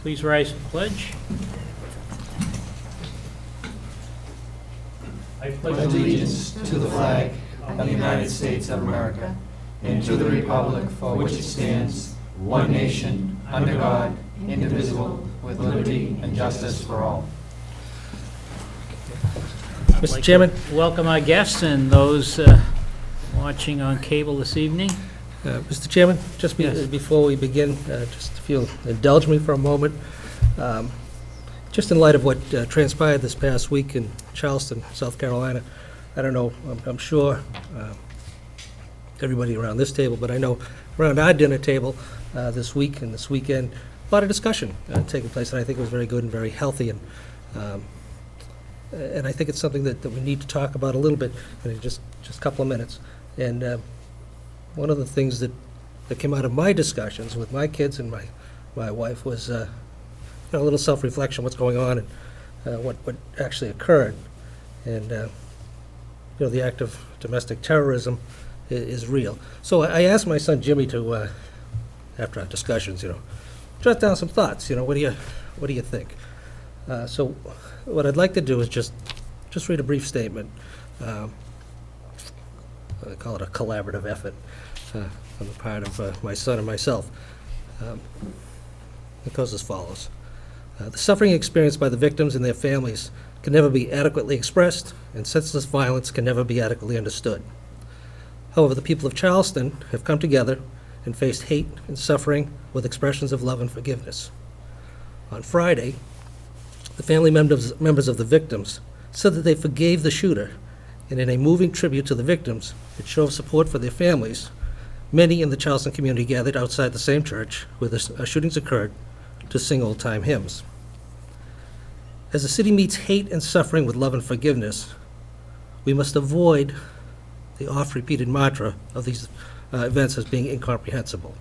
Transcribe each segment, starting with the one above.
Please rise for the pledge. I pledge allegiance to the flag of the United States of America and to the republic for which it stands, one nation, under God, indivisible, with liberty and justice for all. Mr. Chairman, welcome our guests and those watching on cable this evening. Mr. Chairman, just Yes. before we begin, just if you'll indulge me for a moment, just in light of what transpired this past week in Charleston, South Carolina, I don't know, I'm sure everybody around this table, but I know around our dinner table this week and this weekend, a lot of discussion taking place, and I think it was very good and very healthy, and I think it's something that we need to talk about a little bit in just a couple of minutes. And one of the things that came out of my discussions with my kids and my wife was a little self-reflection, what's going on and what actually occurred. And the act of domestic terrorism is real. So I asked my son Jimmy to, after our discussions, jot down some thoughts. What do you think? So what I'd like to do is just read a brief statement. I call it a collaborative effort on the part of my son and myself. It goes as follows. The suffering experienced by the victims and their families can never be adequately expressed, and senseless violence can never be adequately understood. However, the people of Charleston have come together and faced hate and suffering with expressions of love and forgiveness. On Friday, the family members of the victims said that they forgave the shooter, and in a moving tribute to the victims, it show of support for their families, many in the Charleston community gathered outside the same church where the shootings occurred to sing old-time hymns. As the city meets hate and suffering with love and forgiveness, we must avoid the oft-repeated mantra of these events as being incomprehensible.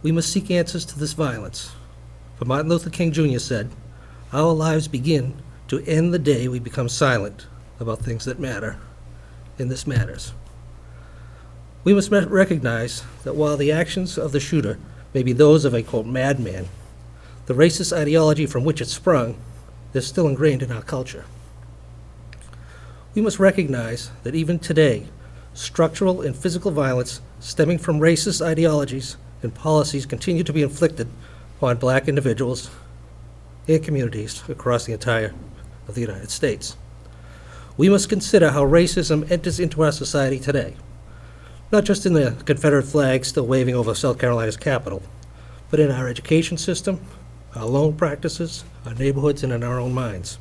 We must seek answers to this violence. For Martin Luther King Jr. said, "Our lives begin to end the day we become silent about things that matter, and this matters." We must recognize that while the actions of the shooter may be those of a, quote, madman, the racist ideology from which it sprung is still ingrained in our culture. We must recognize that even today, structural and physical violence stemming from racist ideologies and policies continue to be inflicted upon black individuals and communities across the entire of the United States. We must consider how racism enters into our society today, not just in the Confederate flag still waving over South Carolina's capital, but in our education system, our loan practices, our neighborhoods, and in our own minds.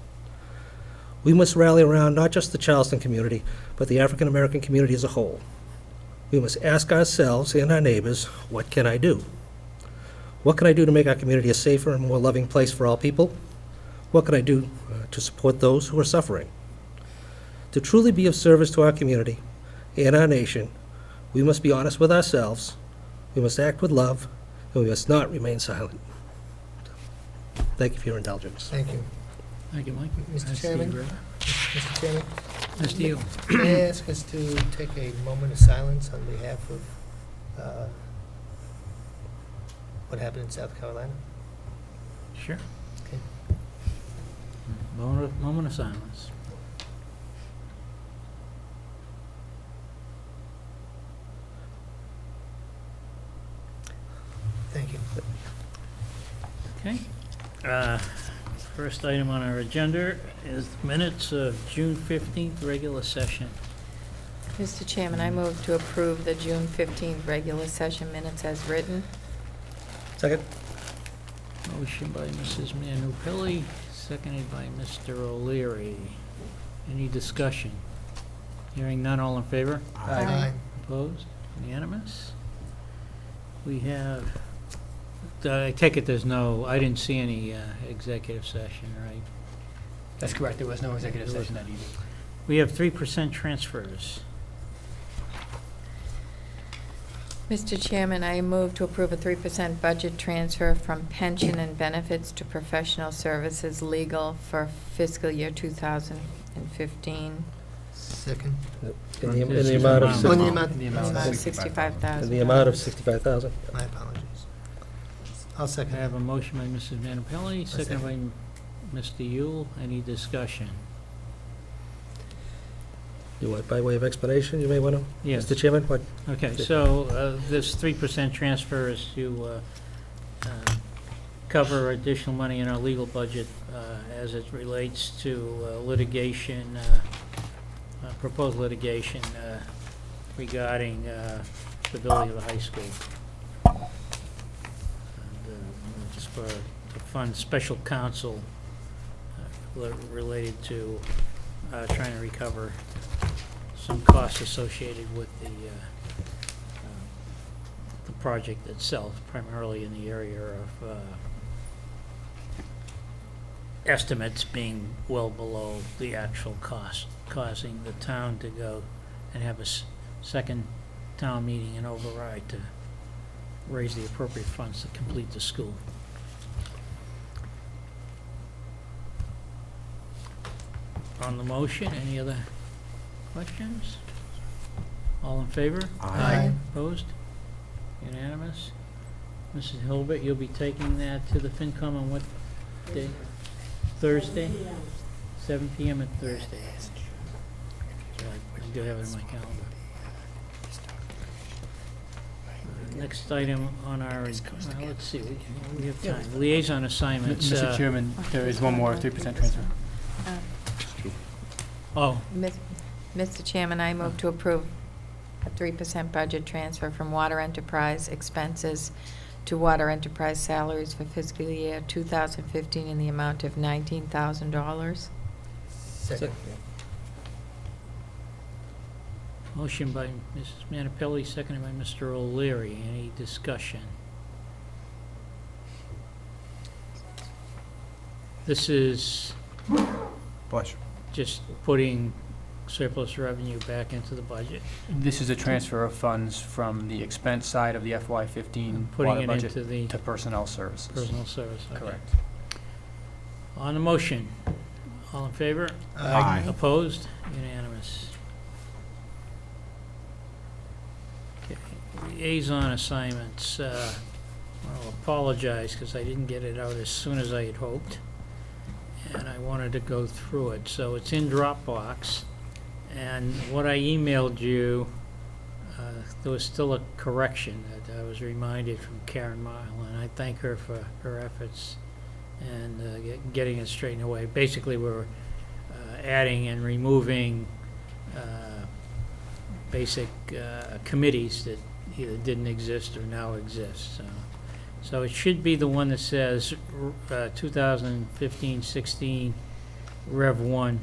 We must rally around not just the Charleston community, but the African American community as a whole. We must ask ourselves and our neighbors, what can I do? What can I do to make our community a safer and more loving place for all people? What can I do to support those who are suffering? To truly be of service to our community and our nation, we must be honest with ourselves, we must act with love, and we must not remain silent. Thank you for your indulgence. Thank you. Thank you, Mike. Mr. Chairman? Mr. Chairman, Mr. Steele. may I ask us to take a moment of silence on behalf of what happened in South Carolina? Sure. Okay. Moment of silence. Thank you. Okay. First item on our agenda is minutes of June 15th regular session. Mr. Chairman, I move to approve the June 15th regular session minutes as written. Second? Motion by Mrs. Manupelli, seconded by Mr. O'Leary. Any discussion? Hearing none, all in favor? Aye. Opposed? Unanimous? We have, I take it there's no, I didn't see any executive session, right? That's correct. There was no executive session that evening. We have 3% transfers. Mr. Chairman, I move to approve a 3% budget transfer from pension and benefits to professional services legal for fiscal year 2015. Second. In the amount of On the amount. In the amount of $65,000. In the amount of $65,000. My apologies. I'll I second have it. a motion by Mrs. Manapelli, seconded by Mr. Yule. Any discussion? You want, by way of explanation, you may want to? Yes. Mr. Chairman, what? Okay, so this 3% transfer is to cover additional money in our legal budget as it relates to litigation, proposed litigation regarding the building of the high school. And, just to fund special counsel related to trying to recover some costs associated with the project itself, primarily in the area of estimates being well below the actual cost, causing the town to go and have a second town meeting and override to raise the appropriate funds to complete the school. On the motion, any other questions? All in favor? Aye. Opposed? Unanimous? Mrs. Hilbert, you'll be taking that to the FinCom on what day? Thursday? 7 PM at Thursday. I do have it in my calendar. Next item on our, let's see, we have time. Liaison assignments. Mr. Chairman, there is one more 3% transfer. Oh, Mr. Chairman, I move to approve a 3% budget transfer from water enterprise expenses to water enterprise salaries for fiscal year 2015 in the amount of $19,000. Second. motion by Mrs. Manapelli, seconded by Mr. O'Leary. Any discussion? This is Bless you. just putting surplus revenue back into the budget, This is a transfer of funds from the expense side of the FY15 putting water it budget into the to personnel services. personal service. Okay. Correct. On the motion, all in favor? Aye. Opposed? Unanimous. Okay, liaison assignments. I'll apologize because I didn't get it out as soon as I had hoped, and I wanted to go through it. So it's in Dropbox, and what I emailed you, there was still a correction that I was reminded from Karen Mile, and I thank her for her efforts and getting it straightened away. Basically, we're adding and removing basic committees that either didn't exist or now exist. So it should be the one that says 2015-16 Rev 1,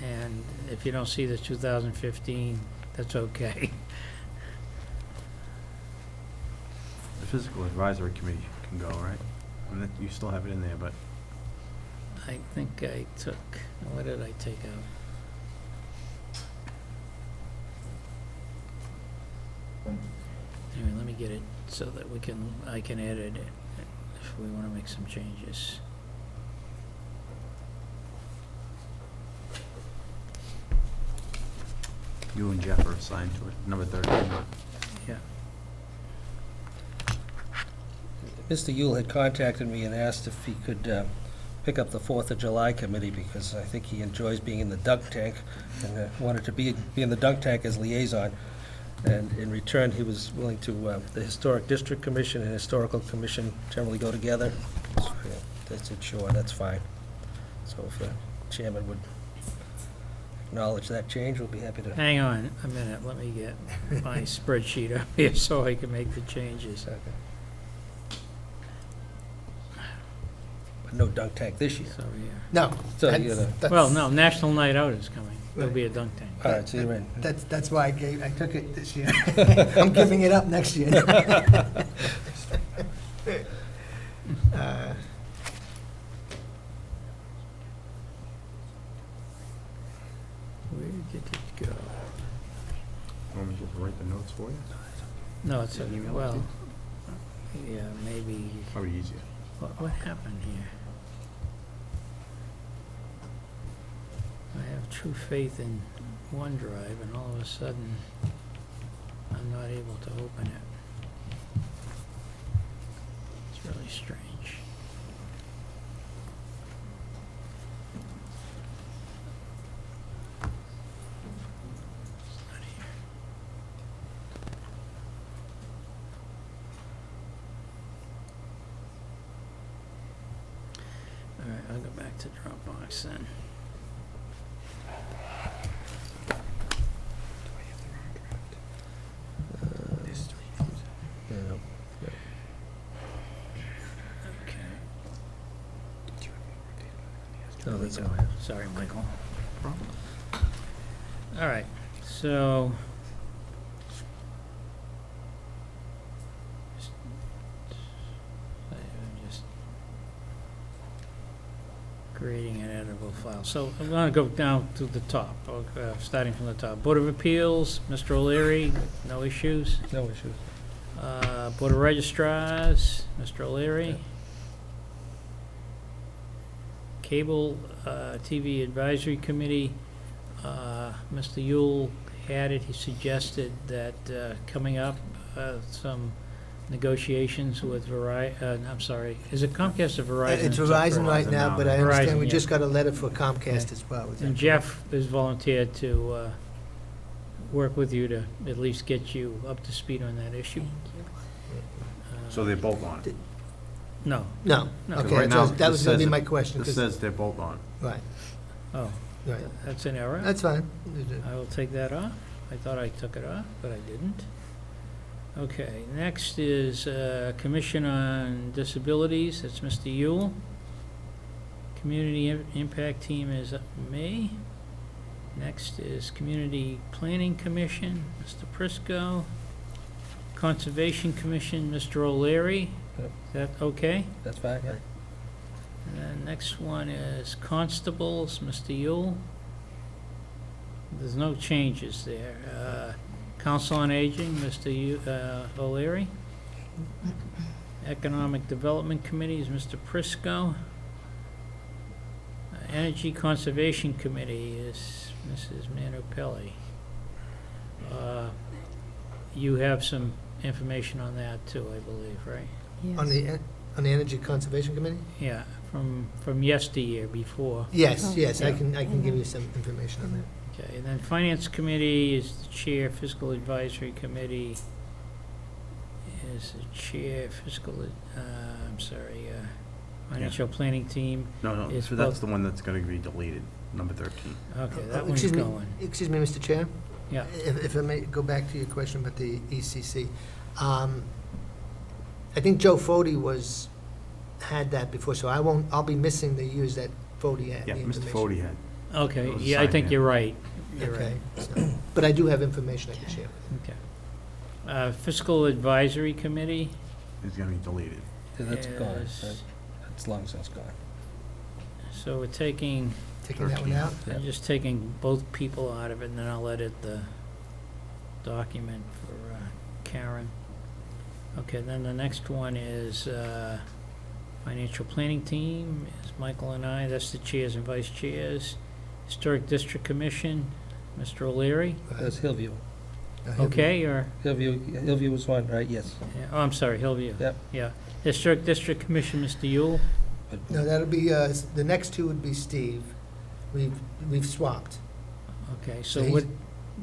and if you don't see the 2015, that's okay. The Physical Advisory Committee can go, right? And that, you still have it in there, but I think I took, what did I take out? Anyway, let me get it so that I can edit it if we want to make some changes. you and Jeff are assigned to it, number 13. Yeah. Mr. Yule had contacted me and asked if he could pick up the 4th of July committee, because I think he enjoys being in the dunk tank and wanted to be in the dunk tank as liaison. And in return, he was willing to, the Historic District Commission and Historical Commission generally go together. So, yeah, I said, sure, that's fine. So if the chairman would acknowledge that change, we'll be happy to. Hang on a minute, let me get my spreadsheet up here so I can make the changes. Okay. But no dunk tank this year. So, yeah. No. So that's- you're gonna- that's- Well, no, National Night Out is coming. There'll be a dunk tank. All right, so you're in. That's why I took it this year. I'm giving it up next year. Where did it go? Want me to just write the notes for you? No, it's, Email it well, to yeah, maybe, Probably easier. what happened here? I have true faith in OneDrive, and all of a sudden, I'm not able to open it. It's really strange. It's not here. All right, I'll go back to Dropbox then. Yeah. Okay. No, that's Go. fine. Sorry, Michael. All right, so. I'm just creating an editable file. So I'm going to go down to the top, starting from the top. Board of Appeals, Mr. O'Leary, no issues. No issues. Board of Registrars, Mr. O'Leary. Yeah. Cable TV Advisory Committee, Mr. Yule had it, he suggested that coming up, some negotiations with I'm sorry, is it Comcast or Verizon? It's Verizon right Verizon now, now. but I Verizon, understand we yeah. just got a letter for Comcast as well. Is that And Jeff has volunteered to work with you to at least get you up to speed on that issue. So they're both on it? No, No, No. okay, Right now, that was this gonna be says my it- question, This 'cause- says they're both on. right, oh, right. that's an error. That's fine. I will take that off. I thought I took it off, but I didn't. Okay, next is Commission on Disabilities, that's Mr. Yule. Community Impact Team is me. Next is Community Planning Commission, Mr. Prisco. Conservation Commission, Mr. O'Leary. Yep. Is that okay? That's fine, yeah. And then next one is Constables, Mr. Yule. There's no changes there. Council on Aging, Mr. O'Leary. Economic Development Committee is Mr. Prisco. Energy Conservation Committee is Mrs. Manupelli. You have some information on that too, I believe, right? On the Energy Conservation Committee? Yeah, from yesteryear, before. Yes, Oh, yes, I yeah. can give you some information on that. Okay, and then Finance Committee is the chair, Fiscal Advisory Committee is the chair, Financial Planning Team. No, It's so that's both- the one that's gonna be deleted, number 13. Okay, that one's Excuse me- going. Excuse me, Mr. Chair? Yeah, If I may go back to your question about the ECC. I think Joe Fode had that before, so I'll be missing the years that Fode had the Yeah, Mr. information. Fode had. okay, It was yeah, I assigned think him. you're right. You're Okay, right. so- but I do have information I can share. Okay. Fiscal Advisory Committee Is gonna be deleted. Yeah, that's gone, right? is, That's long since gone. so we're taking, Taking that one out? Yeah. I'm just taking both people out of it, and then I'll edit the document for Karen. Okay, then the next one is Financial Planning Team, is Michael and I, that's the chairs and vice chairs. Historic District Commission, Mr. O'Leary, That's Hillview. okay, or, Hillview was one, right? Yes. yeah, oh, I'm sorry, Hillview. Yep. Yeah. Historic District Commission, Mr. Yule, But No, that'll be, the next two would be Steve. We've swapped. okay, So so he's- what,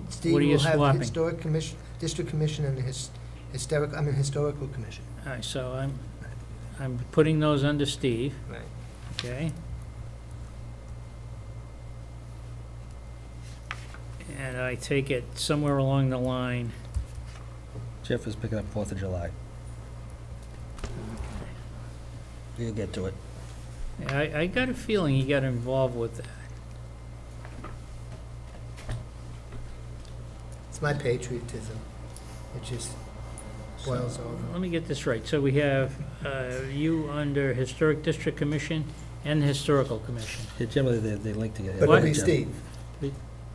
Steve What are you will have swapping? Historic Commission, District Commission and the Historical Commission. all right, so I'm putting those under Steve, Right. okay? And I take it somewhere along the line, Jeff is picking up 4th of July. You'll get to it. I got a feeling he got involved with that. It's my patriotism. It just boils So, over. let me get this right. So we have you under Historic District Commission and the Historical Commission. Yeah, generally, they link together. But What? it'll be Jeff. Steve.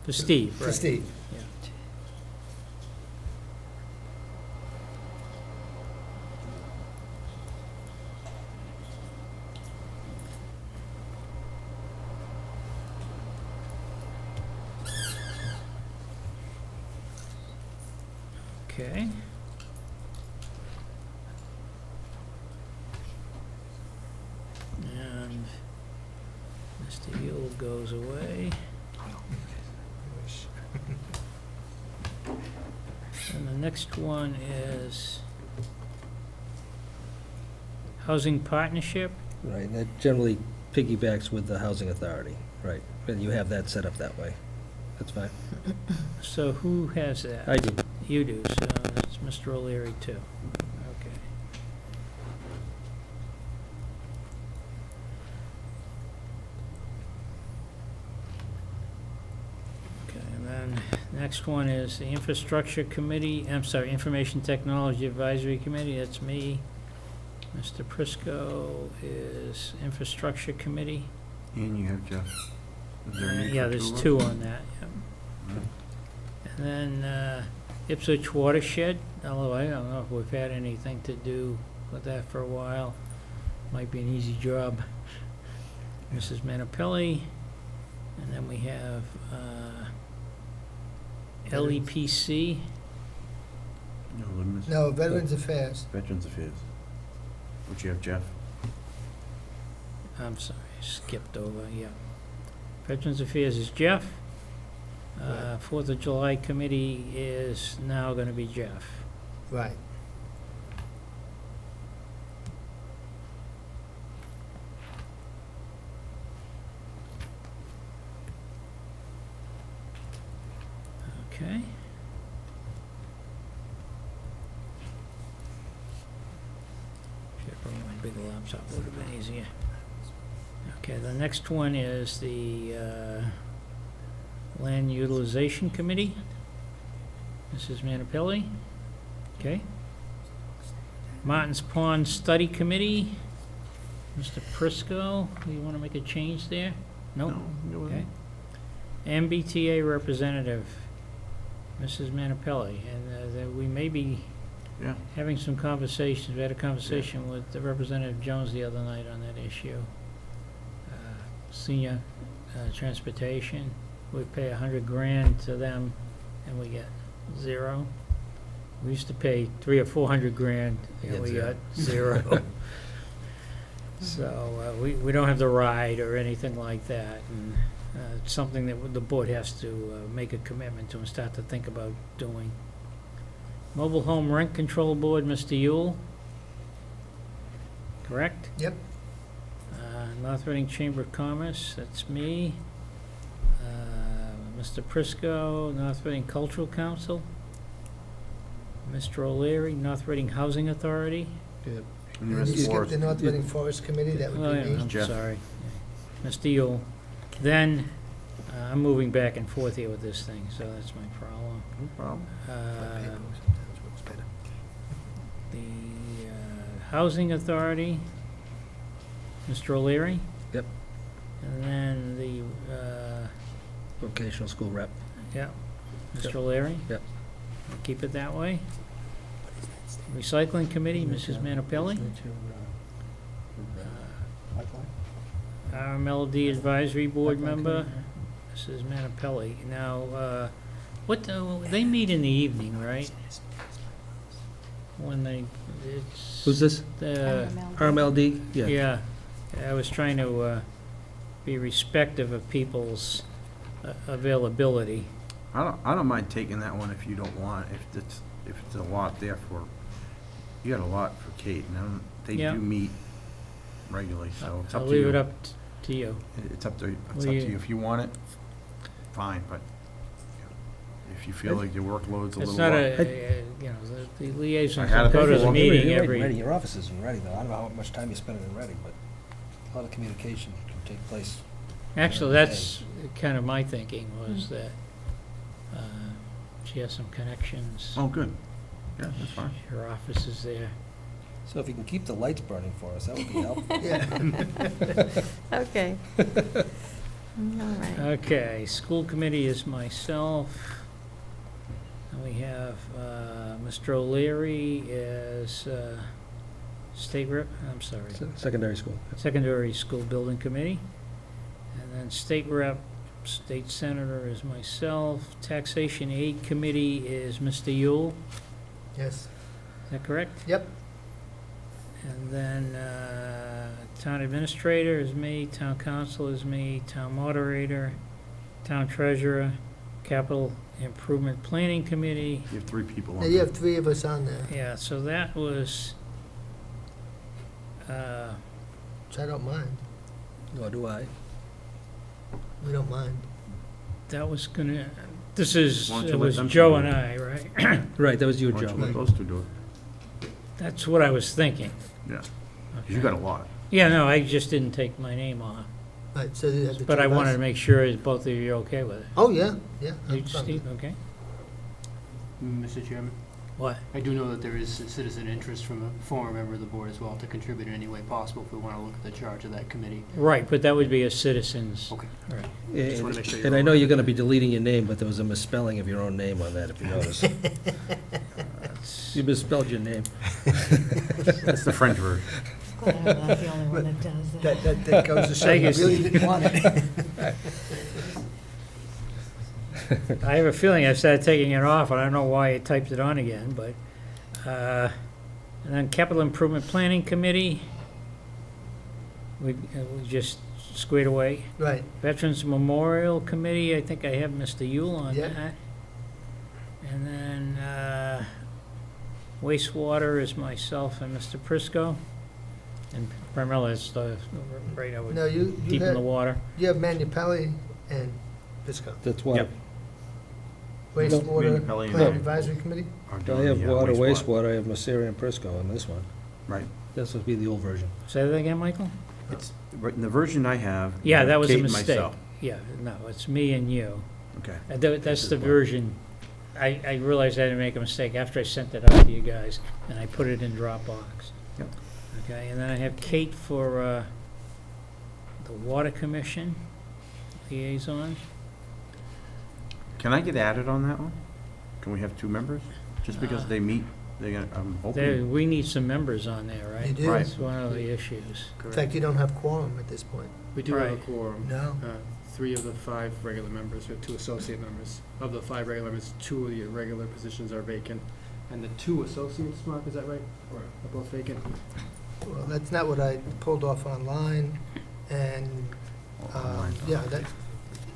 For Steve, For right? Steve. Yeah. Okay. Mr. Yule goes away. And the next one is Housing Partnership. Right, and that generally piggybacks with the Housing Authority, right? And you have that set up that way. That's fine. So who has that? I do. You do, so that's Mr. O'Leary too. Okay. Okay, and then next one is the Infrastructure Committee, I'm sorry, Information Technology Advisory Committee, that's me. Mr. Prisco is Infrastructure Committee. And you have Jeff. Is there a need Yeah, for there's of two them? on that, yep. Mm. And then Ipswich Watershed, although I don't know if we've had anything to do with that for a while. Might be an easy job. Mrs. Manapelli. And then we have LEPC. No, limits. No, Veterans Affairs. Veterans Affairs. Which you have Jeff. I'm sorry, skipped over, yeah. Veterans Affairs is Jeff. Right. 4th of July Committee is now going to be Jeff. Right. Okay. Should bring my big laptop, would have been easier. Okay, the next one is the Land Utilization Committee. Mrs. Manapelli. Okay. Martin's Pond Study Committee. Mr. Prisco, you want to make a change there? Nope. No, go with Okay. it. MBTA representative, Mrs. Manapelli, and that we may be Yeah. having some conversations. We had a conversation with the Representative Jones the other night on that issue. Senior transportation, we pay $100,000 to them, and we get zero. We used to pay $300,000 or $400,000, and Get we zero. got zero. So we don't have the ride or anything like that, and it's something that the board has to make a commitment to and start to think about doing. Mobile Home Rent Control Board, Mr. Yule. Correct? Yep. North Reading Chamber of Commerce, that's me. Mr. Prisco, North Reading Cultural Council. Mr. O'Leary, North Reading Housing Authority. And the And rest you skipped forest. the North Reading Forest Committee, that Oh, would yeah, be me. I'm Jeff. sorry. Mr. Yule. Then, I'm moving back and forth here with this thing, so that's my problem. No problem. But paper Uh, sometimes works better. The Housing Authority, Mr. O'Leary. Yep. And then the, Vocational school rep. yeah, Mr. Yep. O'Leary. Yep. Keep it that way. Recycling Committee, Mrs. Manapelli. RMLD Advisory Board Member, Mrs. Manapelli. Now, they meet in the evening, right? When it's. Who's this? The, RMLD? Yeah. yeah, I was trying to be respective of people's availability. I don't mind taking that one if you don't want, if it's a lot there for, you got a lot for Kate, and they Yeah. do meet regularly, so it's up I'll to you. leave it up to you. It's up to you. What do you- If you want it, fine, but if you feel like your workload's a It's little not lot. the liaisons I had it go to the before. meeting You're every. Ready, your office isn't ready, though. I don't know how much time you spend in Reading, but a lot of communication can take place. Actually, that's kind of my thinking, was that she has some connections. Oh, good. Yeah, that's fine. Her office is there. So if you can keep the lights burning for us, that would be helpful. Yeah. Okay. All right. Okay, school committee is myself. And we have Mr. O'Leary as state rep, I'm sorry, Secondary school. secondary school building committee. And then state rep, state senator is myself. Taxation aid committee is Mr. Yule, Yes. is that correct? Yep. And then town administrator is me, town council is me, town moderator, town treasurer, capital improvement planning committee. You have 3 people on Now, you there. have 3 of us on there, Yeah, so that was, which I don't mind. Nor do I. We don't mind. that was gonna, this is, Why don't you it let was them two Joe do and it? I, right? Right, that was you, Why don't Joe. you let those 2 do it? That's what I was thinking. Yeah. 'Cause Okay. you got a lot. Yeah, no, I just didn't take my name off, Right, so you have the 2 but I of us. wanted to make sure that both of you are okay with it. Oh, yeah, yeah. You, I'm fine Steve, with okay? Mr. Chairman, What? I do know that there is citizen interest from a former member of the board as well to contribute in any way possible if we want to look at the charge of that committee. Right, but that would be a citizen's. Okay. Right. Just wanna make sure you're And I know aware. you're gonna be deleting your name, but there was a misspelling of your own name on that, if you notice. You misspelled your name. That's the French version. Glad I'm not the only one that does that. That goes to show Thank you you, really Steve. didn't want it. I have a feeling I started taking it off, and I don't know why I typed it on again, but, and then capital improvement planning committee, we just squared away. Right, Veterans Memorial Committee, I think I have Mr. Yule on Yeah. that. And then wastewater is myself and Mr. Prisco. And primarily it's the, right, I would no, you deep in the have, water. you have Manupelli and Bisco. That's why, Yep. Wastewater Manupelli and- Plan Advisory Committee? Are I doing have the, water, wastewater, I have Messeri and Prisco on this one. Right. This would be the old version. Say that again, Michael? It's, in the version I have. Yeah, you have that was a Kate and mistake. myself. Yeah, no, it's me and you. Okay. That's is the what- version, I realized I didn't make a mistake after I sent it out to you guys, and I put it in Dropbox. Yep. Okay, and then I have Kate for the Water Commission liaison. Can I get added on that one? Can we have 2 members? Just because they meet, they're gonna, I'm There, hoping. we need some members on there, right? You do? Right. That's one of the issues. In fact, you don't have quorum at this point. We do have a Right. quorum. No? 3 of the 5 regular members, or 2 associate members. Of the 5 regular members, 2 of the regular positions are vacant. And the 2 associates, Mark, is that right? Are both vacant? Well, that's not what I pulled off online, and, yeah, that,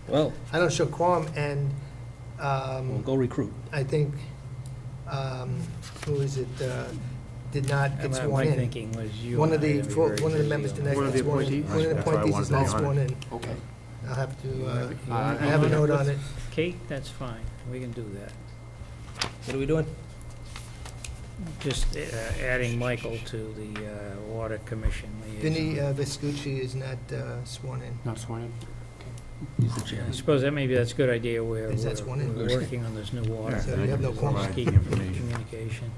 Well, I don't show quorum, and, we'll go recruit. I think, who is it, did not get sworn My in. thinking was you. One of and I the, had to be one very of the busy members on did that. not One of get the sworn in. appointees? One of the That's why I appointees is wanted not to be on sworn it. in. Okay. I'll have to, You have- you I want- have a note on it. Kate, that's fine, we can do that. What are we doing? Just adding Michael to the Water Commission Vinny liaison. Vescucci is not sworn in. Not sworn in? He's the chair. I suppose that maybe that's a good idea where Is that sworn in? we're working on this new water. Yeah, So then I you have can no quorum. provide Keep the information. communication.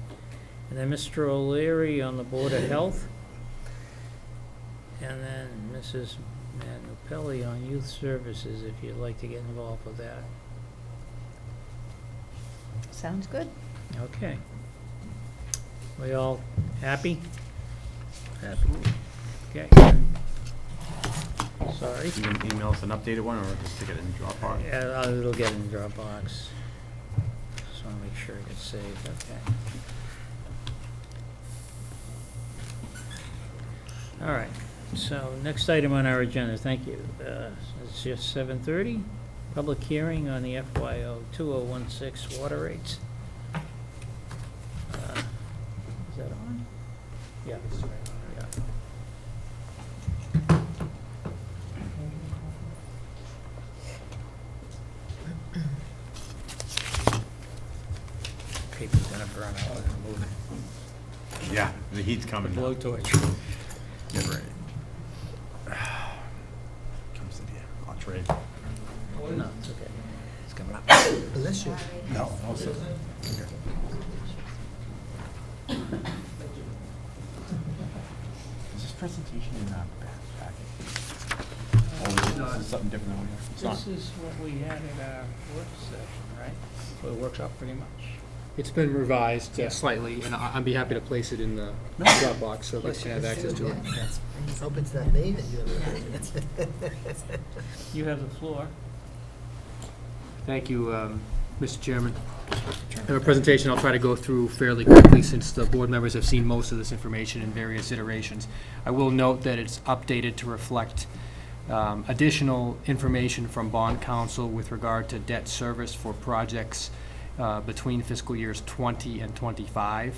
And then Mr. O'Leary on the Board of Health. And then Mrs. Manupelli on Youth Services, if you'd like to get involved with that. Sounds good. Okay. We all happy? Happy. Okay. Sorry. You can email us an updated one, or just stick it in Dropbox? Yeah, it'll get in Dropbox. Just want to make sure it gets saved, okay. All right, so next item on our agenda, thank you. It's just 7:30, public hearing on the FYO 2016 water rates. Is that on? Yeah. Yeah. Paper's gonna burn out when I move it. Yeah, the heat's coming. now. Blowtorch. Get ready. Comes to the, I'll trade. No, it's okay. It's coming up. Bless you. No, also. Is this presentation in that packet? Or is it something different than we have? It's not. This is what we had at our work session, right? For the workshop, pretty much. It's been revised Yeah. slightly, and I'd be happy to place it in the Dropbox so that you can have access to it. Yeah. Hope it's not me that you You have the floor. Thank you, Mr. Chairman. I have a presentation I'll try to go through fairly quickly since the board members have seen most of this information in various iterations. I will note that it's updated to reflect additional information from bond counsel with regard to debt service for projects between fiscal years 20 and 25.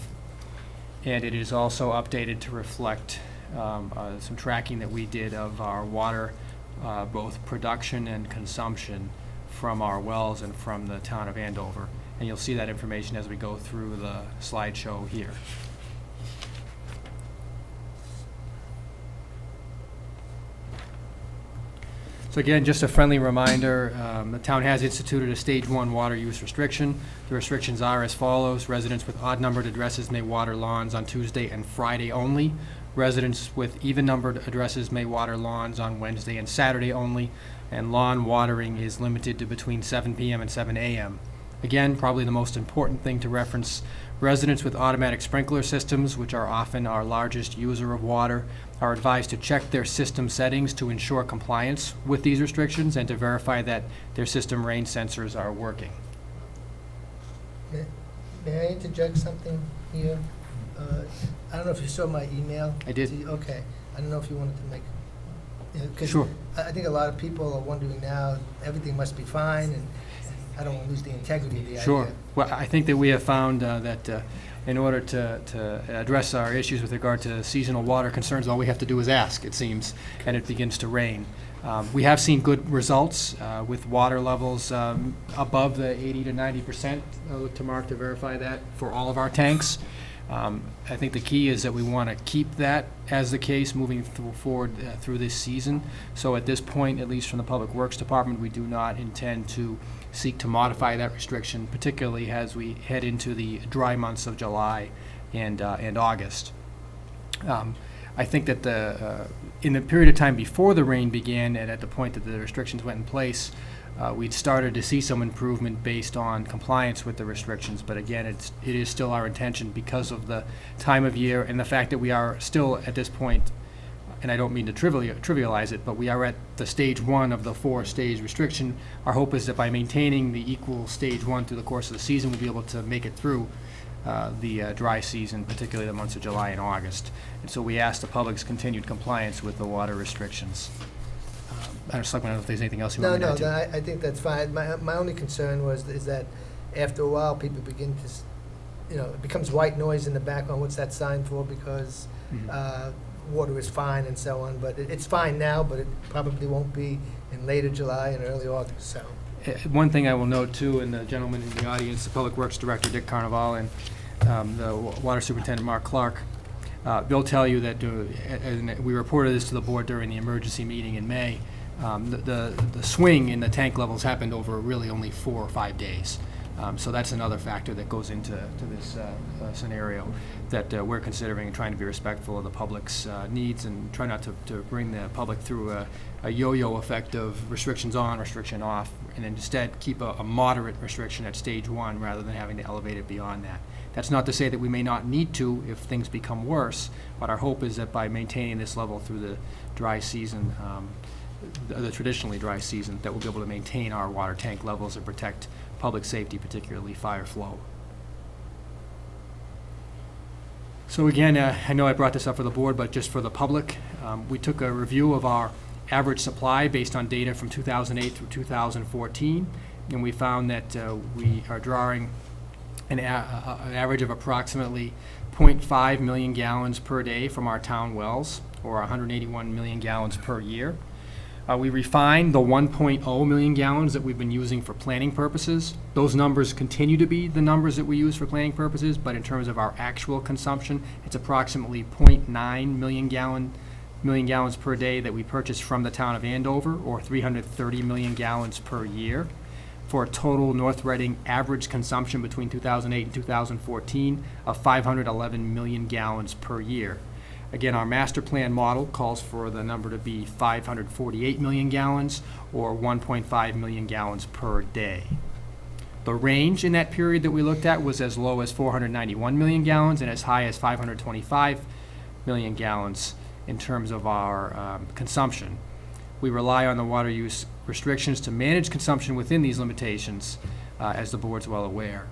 And it is also updated to reflect some tracking that we did of our water, both production and consumption from our wells and from the town of Andover. And you'll see that information as we go through the slideshow here. So again, just a friendly reminder, the town has instituted a stage 1 water use restriction. The restrictions are as follows. Residents with odd-numbered addresses may water lawns on Tuesday and Friday only. Residents with even-numbered addresses may water lawns on Wednesday and Saturday only. And lawn watering is limited to between 7 p.m. and 7 a.m. Again, probably the most important thing to reference, residents with automatic sprinkler systems, which are often our largest user of water, are advised to check their system settings to ensure compliance with these restrictions and to verify that their system rain sensors are working. May I interject something here? I don't know if you saw my email. I did. Okay. I don't know if you wanted to make, 'cause Sure. I think a lot of people are wondering now, everything must be fine, and I don't want to lose the integrity of the idea. Sure. Well, I think that we have found that in order to address our issues with regard to seasonal water concerns, all we have to do is ask, it seems, and it begins to rain. We have seen good results with water levels above the 80 to 90%. I'll look to Mark to verify that for all of our tanks. I think the key is that we want to keep that as the case moving forward through this season. So at this point, at least from the Public Works Department, we do not intend to seek to modify that restriction, particularly as we head into the dry months of July and August. I think that in the period of time before the rain began and at the point that the restrictions went in place, we'd started to see some improvement based on compliance with the restrictions. But again, it is still our intention, because of the time of year and the fact that we are still at this point, and I don't mean to trivialize it, but we are at the stage 1 of the 4-stage restriction. Our hope is that by maintaining the equal stage 1 through the course of the season, we'll be able to make it through the dry season, particularly the months of July and August. And so we ask the public's continued compliance with the water restrictions. I don't know if there's anything else you want me to add to. No, I think that's fine. My only concern is that after a while, people begin to, it becomes white noise in the background. What's that sign for? Because water is fine and so on. But it's fine now, but it probably won't be in later July and early August. So. One thing I will note too, and the gentleman in the audience, the Public Works Director Dick Carnival, and the Water Superintendent Mark Clark, they'll tell you that, and we reported this to the board during the emergency meeting in May, the swing in the tank levels happened over really only 4 or 5 days. So that's another factor that goes into this scenario that we're considering, and trying to be respectful of the public's needs and try not to bring the public through a yo-yo effect of restrictions on, restriction off, and instead keep a moderate restriction at stage 1 rather than having to elevate it beyond that. That's not to say that we may not need to if things become worse, but our hope is that by maintaining this level through the dry season, the traditionally dry season, that we'll be able to maintain our water tank levels and protect public safety, particularly fire flow. So again, I know I brought this up for the board, but just for the public, we took a review of our average supply based on data from 2008 through 2014, and we found that we are drawing an average of approximately 0.5 million gallons per day from our town wells, or 181 million gallons per year. We refined the 1.0 million gallons that we've been using for planning purposes. Those numbers continue to be the numbers that we use for planning purposes, but in terms of our actual consumption, it's approximately 0.9 million gallons per day that we purchase from the town of Andover, or 330 million gallons per year, for a total North Reading average consumption between 2008 and 2014 of 511 million gallons per year. Again, our master plan model calls for the number to be 548 million gallons, or 1.5 million gallons per day. The range in that period that we looked at was as low as 491 million gallons and as high as 525 million gallons in terms of our consumption. We rely on the water use restrictions to manage consumption within these limitations, as the board's well aware.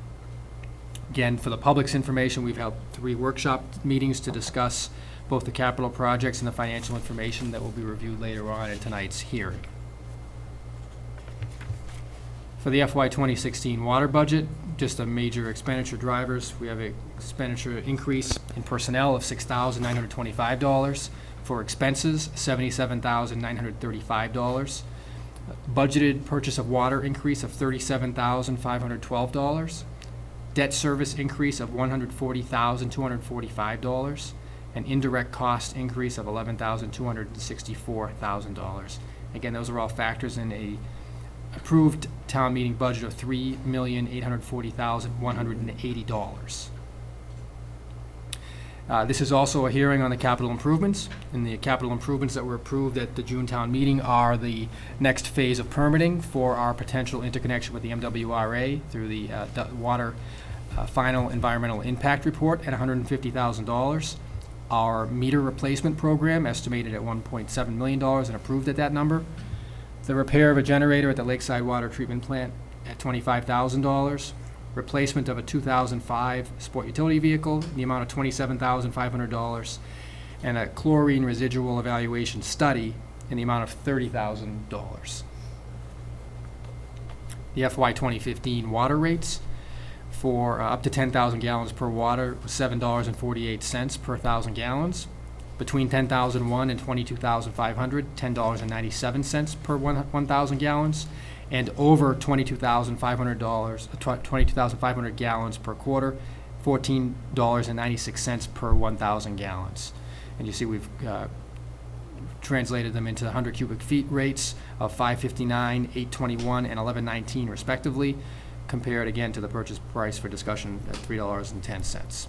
Again, for the public's information, we've held 3 workshop meetings to discuss both the capital projects and the financial information that will be reviewed later on in tonight's hearing. For the FY 2016 water budget, just the major expenditure drivers, we have an expenditure increase in personnel of $6,925. For expenses, $77,935. Budgeted purchase of water increase of $37,512. Debt service increase of $140,245. An indirect cost increase of $11,264,000. Again, those are all factors in a approved town meeting budget of $3,840,180. This is also a hearing on the capital improvements, and the capital improvements that were approved at the June town meeting are the next phase of permitting for our potential interconnection with the MWRA through the water final environmental impact report at $150,000. Our meter replacement program estimated at $1.7 million and approved at that number. The repair of a generator at the Lakeside Water Treatment Plant at $25,000. Replacement of a 2005 sport utility vehicle in the amount of $27,500. And a chlorine residual evaluation study in the amount of $30,000. The FY 2015 water rates for up to 10,000 gallons per water was $7.48 per 1,000 gallons. Between 10,001 and 22,500, $10.97 per 1,000 gallons, and over 22,500 gallons per quarter, $14.96 per 1,000 gallons. And you see we've translated them into 100 cubic feet rates of 559, 821, and 1119 respectively, compared again to the purchase price for discussion at $3.10.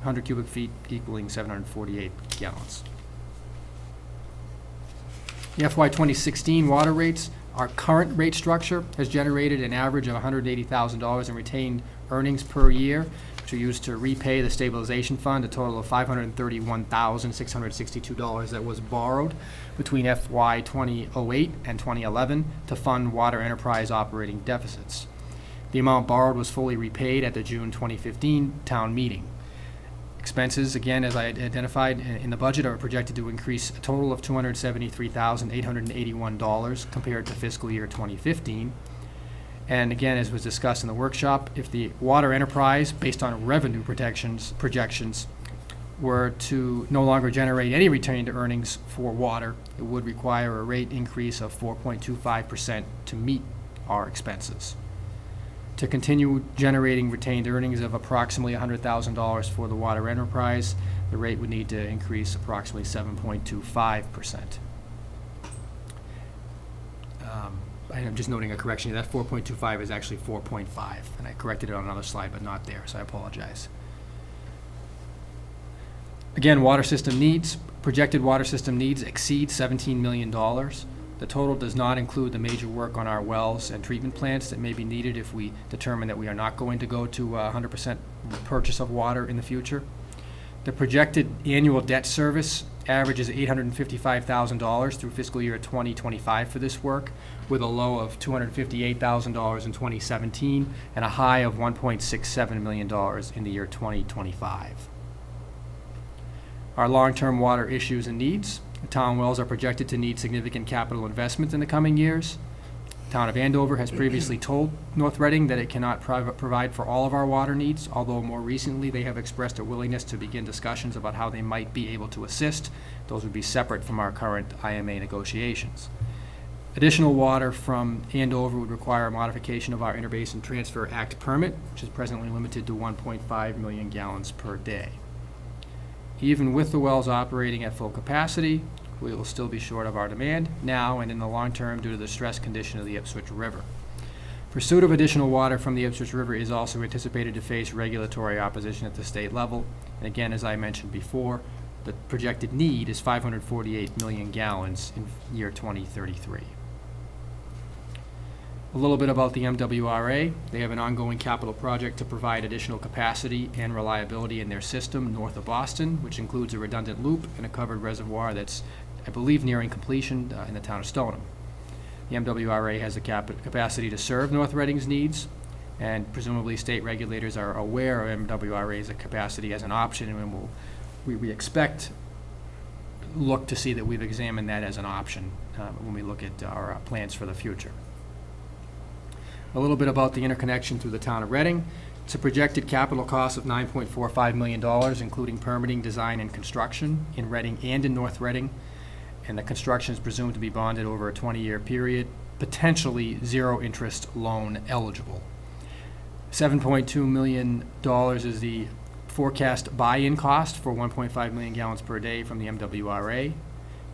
100 cubic feet equaling 748 gallons. The FY 2016 water rates, our current rate structure has generated an average of $180,000 in retained earnings per year, which are used to repay the stabilization fund, a total of $531,662 that was borrowed between FY 2008 and 2011 to fund water enterprise operating deficits. The amount borrowed was fully repaid at the June 2015 town meeting. Expenses, again, as I identified in the budget, are projected to increase a total of $273,881 compared to fiscal year 2015. And again, as was discussed in the workshop, if the water enterprise, based on revenue projections, were to no longer generate any retained earnings for water, it would require a rate increase of 4.25% to meet our expenses. To continue generating retained earnings of approximately $100,000 for the water enterprise, the rate would need to increase approximately 7.25%. I'm just noting a correction here. That 4.25 is actually 4.5, and I corrected it on another slide, but not there, so I apologize. Again, water system needs. Projected water system needs exceed $17 million. The total does not include the major work on our wells and treatment plants that may be needed if we determine that we are not going to go to 100% purchase of water in the future. The projected annual debt service averages $855,000 through fiscal year 2025 for this work, with a low of $258,000 in 2017 and a high of $1.67 million in the year 2025. Our long-term water issues and needs. The town wells are projected to need significant capital investment in the coming years. The town of Andover has previously told North Reading that it cannot provide for all of our water needs, although more recently they have expressed a willingness to begin discussions about how they might be able to assist. Those would be separate from our current IMA negotiations. Additional water from Andover would require a modification of our Interbasin Transfer Act permit, which is presently limited to 1.5 million gallons per day. Even with the wells operating at full capacity, we will still be short of our demand now and in the long term due to the stress condition of the Ipswich River. Pursuit of additional water from the Ipswich River is also anticipated to face regulatory opposition at the state level. And again, as I mentioned before, the projected need is 548 million gallons in year 2033. A little bit about the MWRA. They have an ongoing capital project to provide additional capacity and reliability in their system north of Boston, which includes a redundant loop and a covered reservoir that's, I believe, nearing completion in the town of Stoneham. The MWRA has the capacity to serve North Reading's needs, And presumably, state regulators are aware of MWRA's capacity as an option, and we expect, look to see that we've examined that as an option when we look at our plans for the future. A little bit about the interconnection through the town of Reading. It's a projected capital cost of $9.45 million, including permitting, design, and construction in Reading and in North Reading. And the construction is presumed to be bonded over a 20-year period, potentially zero-interest loan eligible. $7.2 million is the forecast buy-in cost for 1.5 million gallons per day from the MWRA,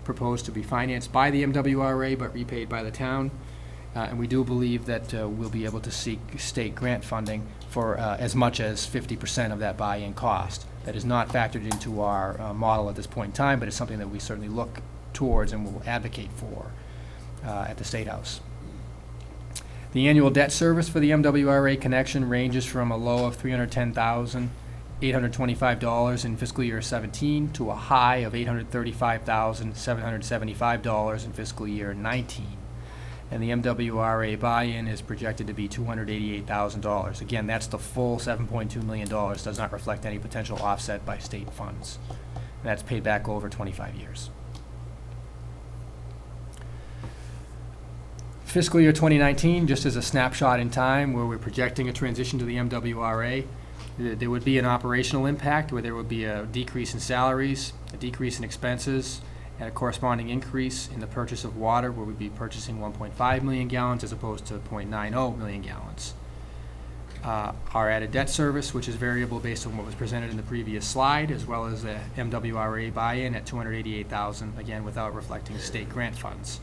proposed to be financed by the MWRA but repaid by the town. And we do believe that we'll be able to seek state grant funding for as much as 50% of that buy-in cost. That is not factored into our model at this point in time, but it's something that we certainly look towards and will advocate for at the State House. The annual debt service for the MWRA connection ranges from a low of $310,825 in fiscal year 17 to a high of $835,775 in fiscal year 19. And the MWRA buy-in is projected to be $288,000. Again, that's the full $7.2 million, does not reflect any potential offset by state funds. And that's paid back over 25 years. Fiscal year 2019, just as a snapshot in time where we're projecting a transition to the MWRA, there would be an operational impact where there would be a decrease in salaries, a decrease in expenses, and a corresponding increase in the purchase of water, where we'd be purchasing 1.5 million gallons as opposed to 0.90 million gallons. Our added debt service, which is variable based on what was presented in the previous slide, as well as the MWRA buy-in at $288,000, again without reflecting state grant funds.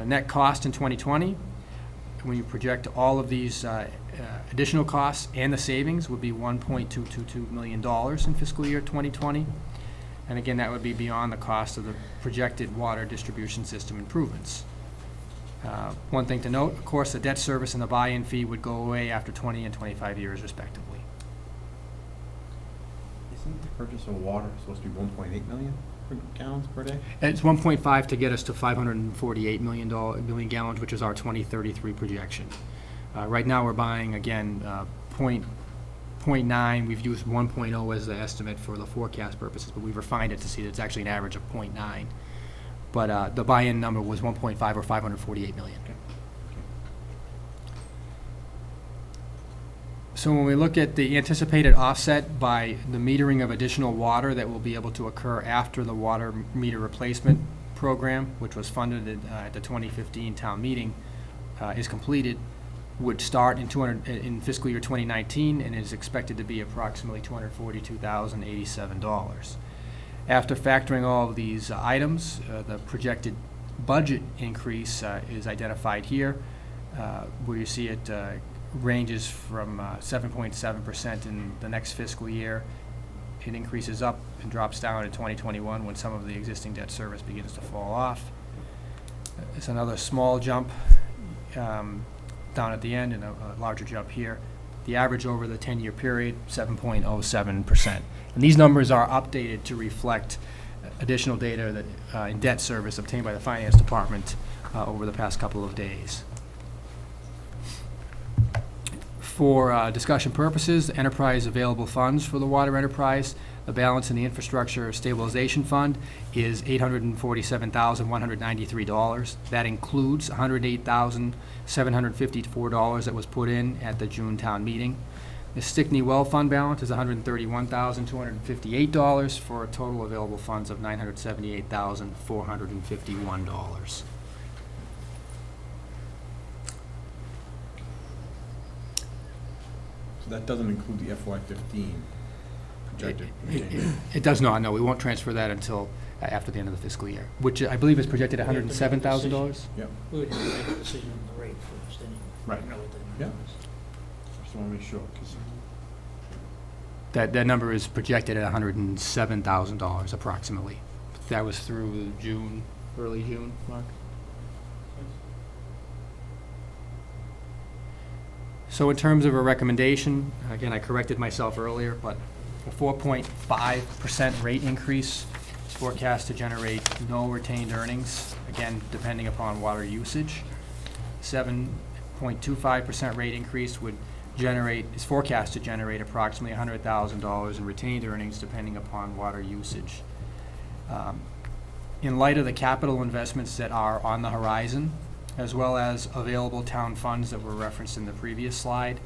Net cost in 2020, when you project all of these additional costs and the savings, would be $1.222 million in fiscal year 2020. And again, that would be beyond the cost of the projected water distribution system improvements. One thing to note, of course, the debt service and the buy-in fee would go away after 20 and 25 years respectively. Isn't the purchase of water supposed to be 1.8 million gallons per day? It's 1.5 to get us to 548 million gallons, which is our 2033 projection. Right now, we're buying, again, 0.9. We've used 1.0 as the estimate for the forecast purposes, but we've refined it to see that it's actually an average of 0.9. But the buy-in number was 1.5 or 548 million. Okay. So when we look at the anticipated offset by the metering of additional water that will be able to occur after the water meter replacement program, which was funded at the 2015 town meeting, is completed, would start in fiscal year 2019 and is expected to be approximately $242,087. After factoring all of these items, the projected budget increase is identified here, where you see it ranges from 7.7% in the next fiscal year. It increases up and drops down in 2021 when some of the existing debt service begins to fall off. It's another small jump down at the end and a larger jump here. The average over the 10-year period, 7.07%. And these numbers are updated to reflect additional data that in debt service obtained by the Finance Department over the past couple of days. For discussion purposes, enterprise available funds for the water enterprise, the balance in the infrastructure stabilization fund is $847,193. That includes $108,754 that was put in at the June town meeting. The Stickney Well Fund balance is $131,258 for a total available funds of $978,451. That doesn't include the FY15 projected. It does not, no. We won't transfer that until after the end of the fiscal year, which I believe is projected at $107,000. Yep. We would have to make a decision on the rate first, anyway. Right. Know what that Yeah. number is. Just want to make sure, 'cause That number is projected at $107,000 approximately. That was through June, early June, Mark? So in terms of a recommendation, again, I corrected myself earlier, but a 4.5% rate increase is forecast to generate no retained earnings, again, depending upon water usage. 7.25% rate increase would is forecast to generate approximately $100,000 in retained earnings depending upon water usage. In light of the capital investments that are on the horizon, as well as available town funds that were referenced in the previous slide,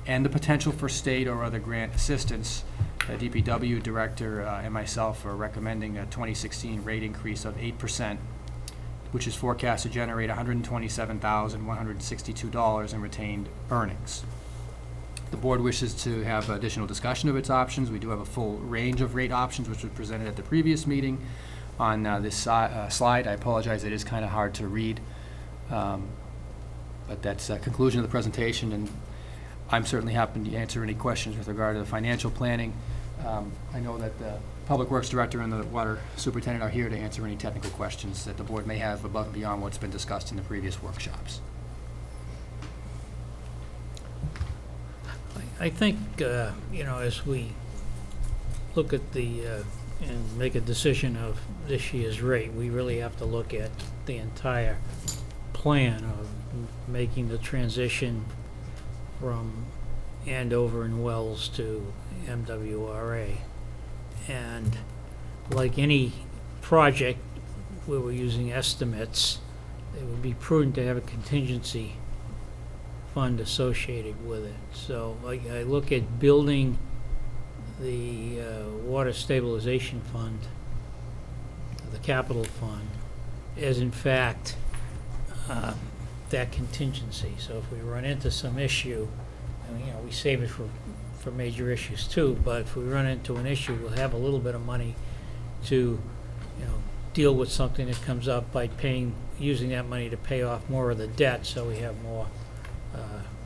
and the potential for state or other grant assistance, the DPW director and myself are recommending a 2016 rate increase of 8%, which is forecast to generate $127,162 in retained earnings. The board wishes to have additional discussion of its options. We do have a full range of rate options, which was presented at the previous meeting on this slide. I apologize, it is kind of hard to read, but that's a conclusion of the presentation, and I'm certainly happy to answer any questions with regard to the financial planning. I know that the Public Works Director and the Water Superintendent are here to answer any technical questions that the board may have above and beyond what's been discussed in the previous workshops. I think, as we look at and make a decision of this year's rate, we really have to look at the entire plan of making the transition from Andover and Wells to MWRA. And like any project where we're using estimates, it would be prudent to have a contingency fund associated with it. So I look at building the water stabilization fund, the capital fund, as in fact that contingency. So if we run into some issue, and, we save it for major issues too, but if we run into an issue, we'll have a little bit of money to deal with something that comes up by using that money to pay off more of the debt, so we have more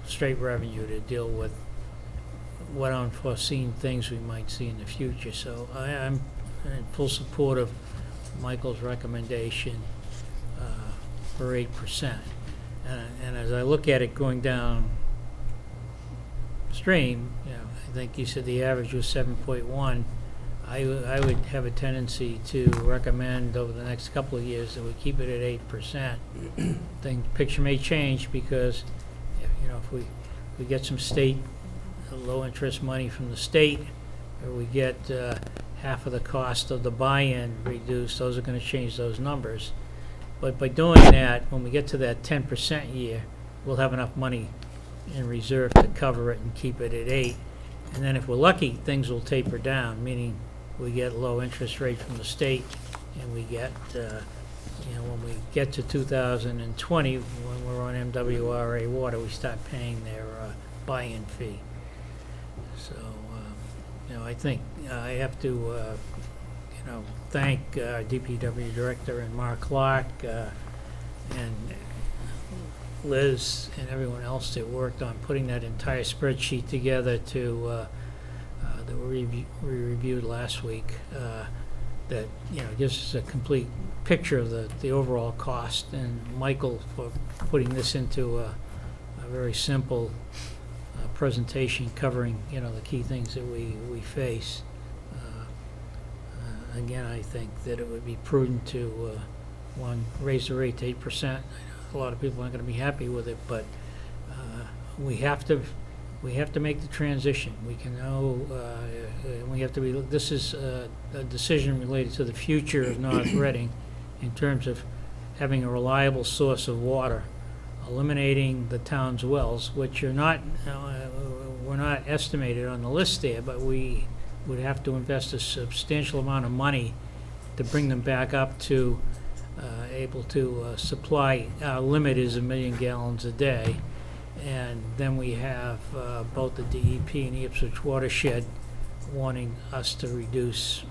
straight revenue to deal with what unforeseen things we might see in the future. So I'm in full support of Michael's recommendation for 8%. And as I look at it going down stream, I think you said the average was 7.1. I would have a tendency to recommend over the next couple of years that we keep it at 8%. The picture may change because if we get some state low interest money from the state, or we get half of the cost of the buy-in reduced, those are going to change those numbers. But by doing that, when we get to that 10% year, we'll have enough money in reserve to cover it and keep it at 8. And then if we're lucky, things will taper down, meaning we get low interest rate from the state, and we get, when we get to 2020, when we're on MWRA water, we start paying their buy-in fee. So, I think I have to, thank our DPW Director and Mark Clark and Liz and everyone else that worked on putting that entire spreadsheet together that we reviewed last week, that gives us a complete picture of the overall cost, and Michael for putting this into a very simple presentation covering the key things that we face. Again, I think that it would be prudent to raise the rate to 8%. A lot of people aren't going to be happy with it, but we have to make the transition. We can know we have to be. This is a decision related to the future of North Reading, in terms of having a reliable source of water, eliminating the town's wells, which are not were not estimated on the list there, but we would have to invest a substantial amount of money to bring them back up to able to supply. Our limit is 1 million gallons a day, and then we have both the DEP and the Ipswich Watershed wanting us to reduce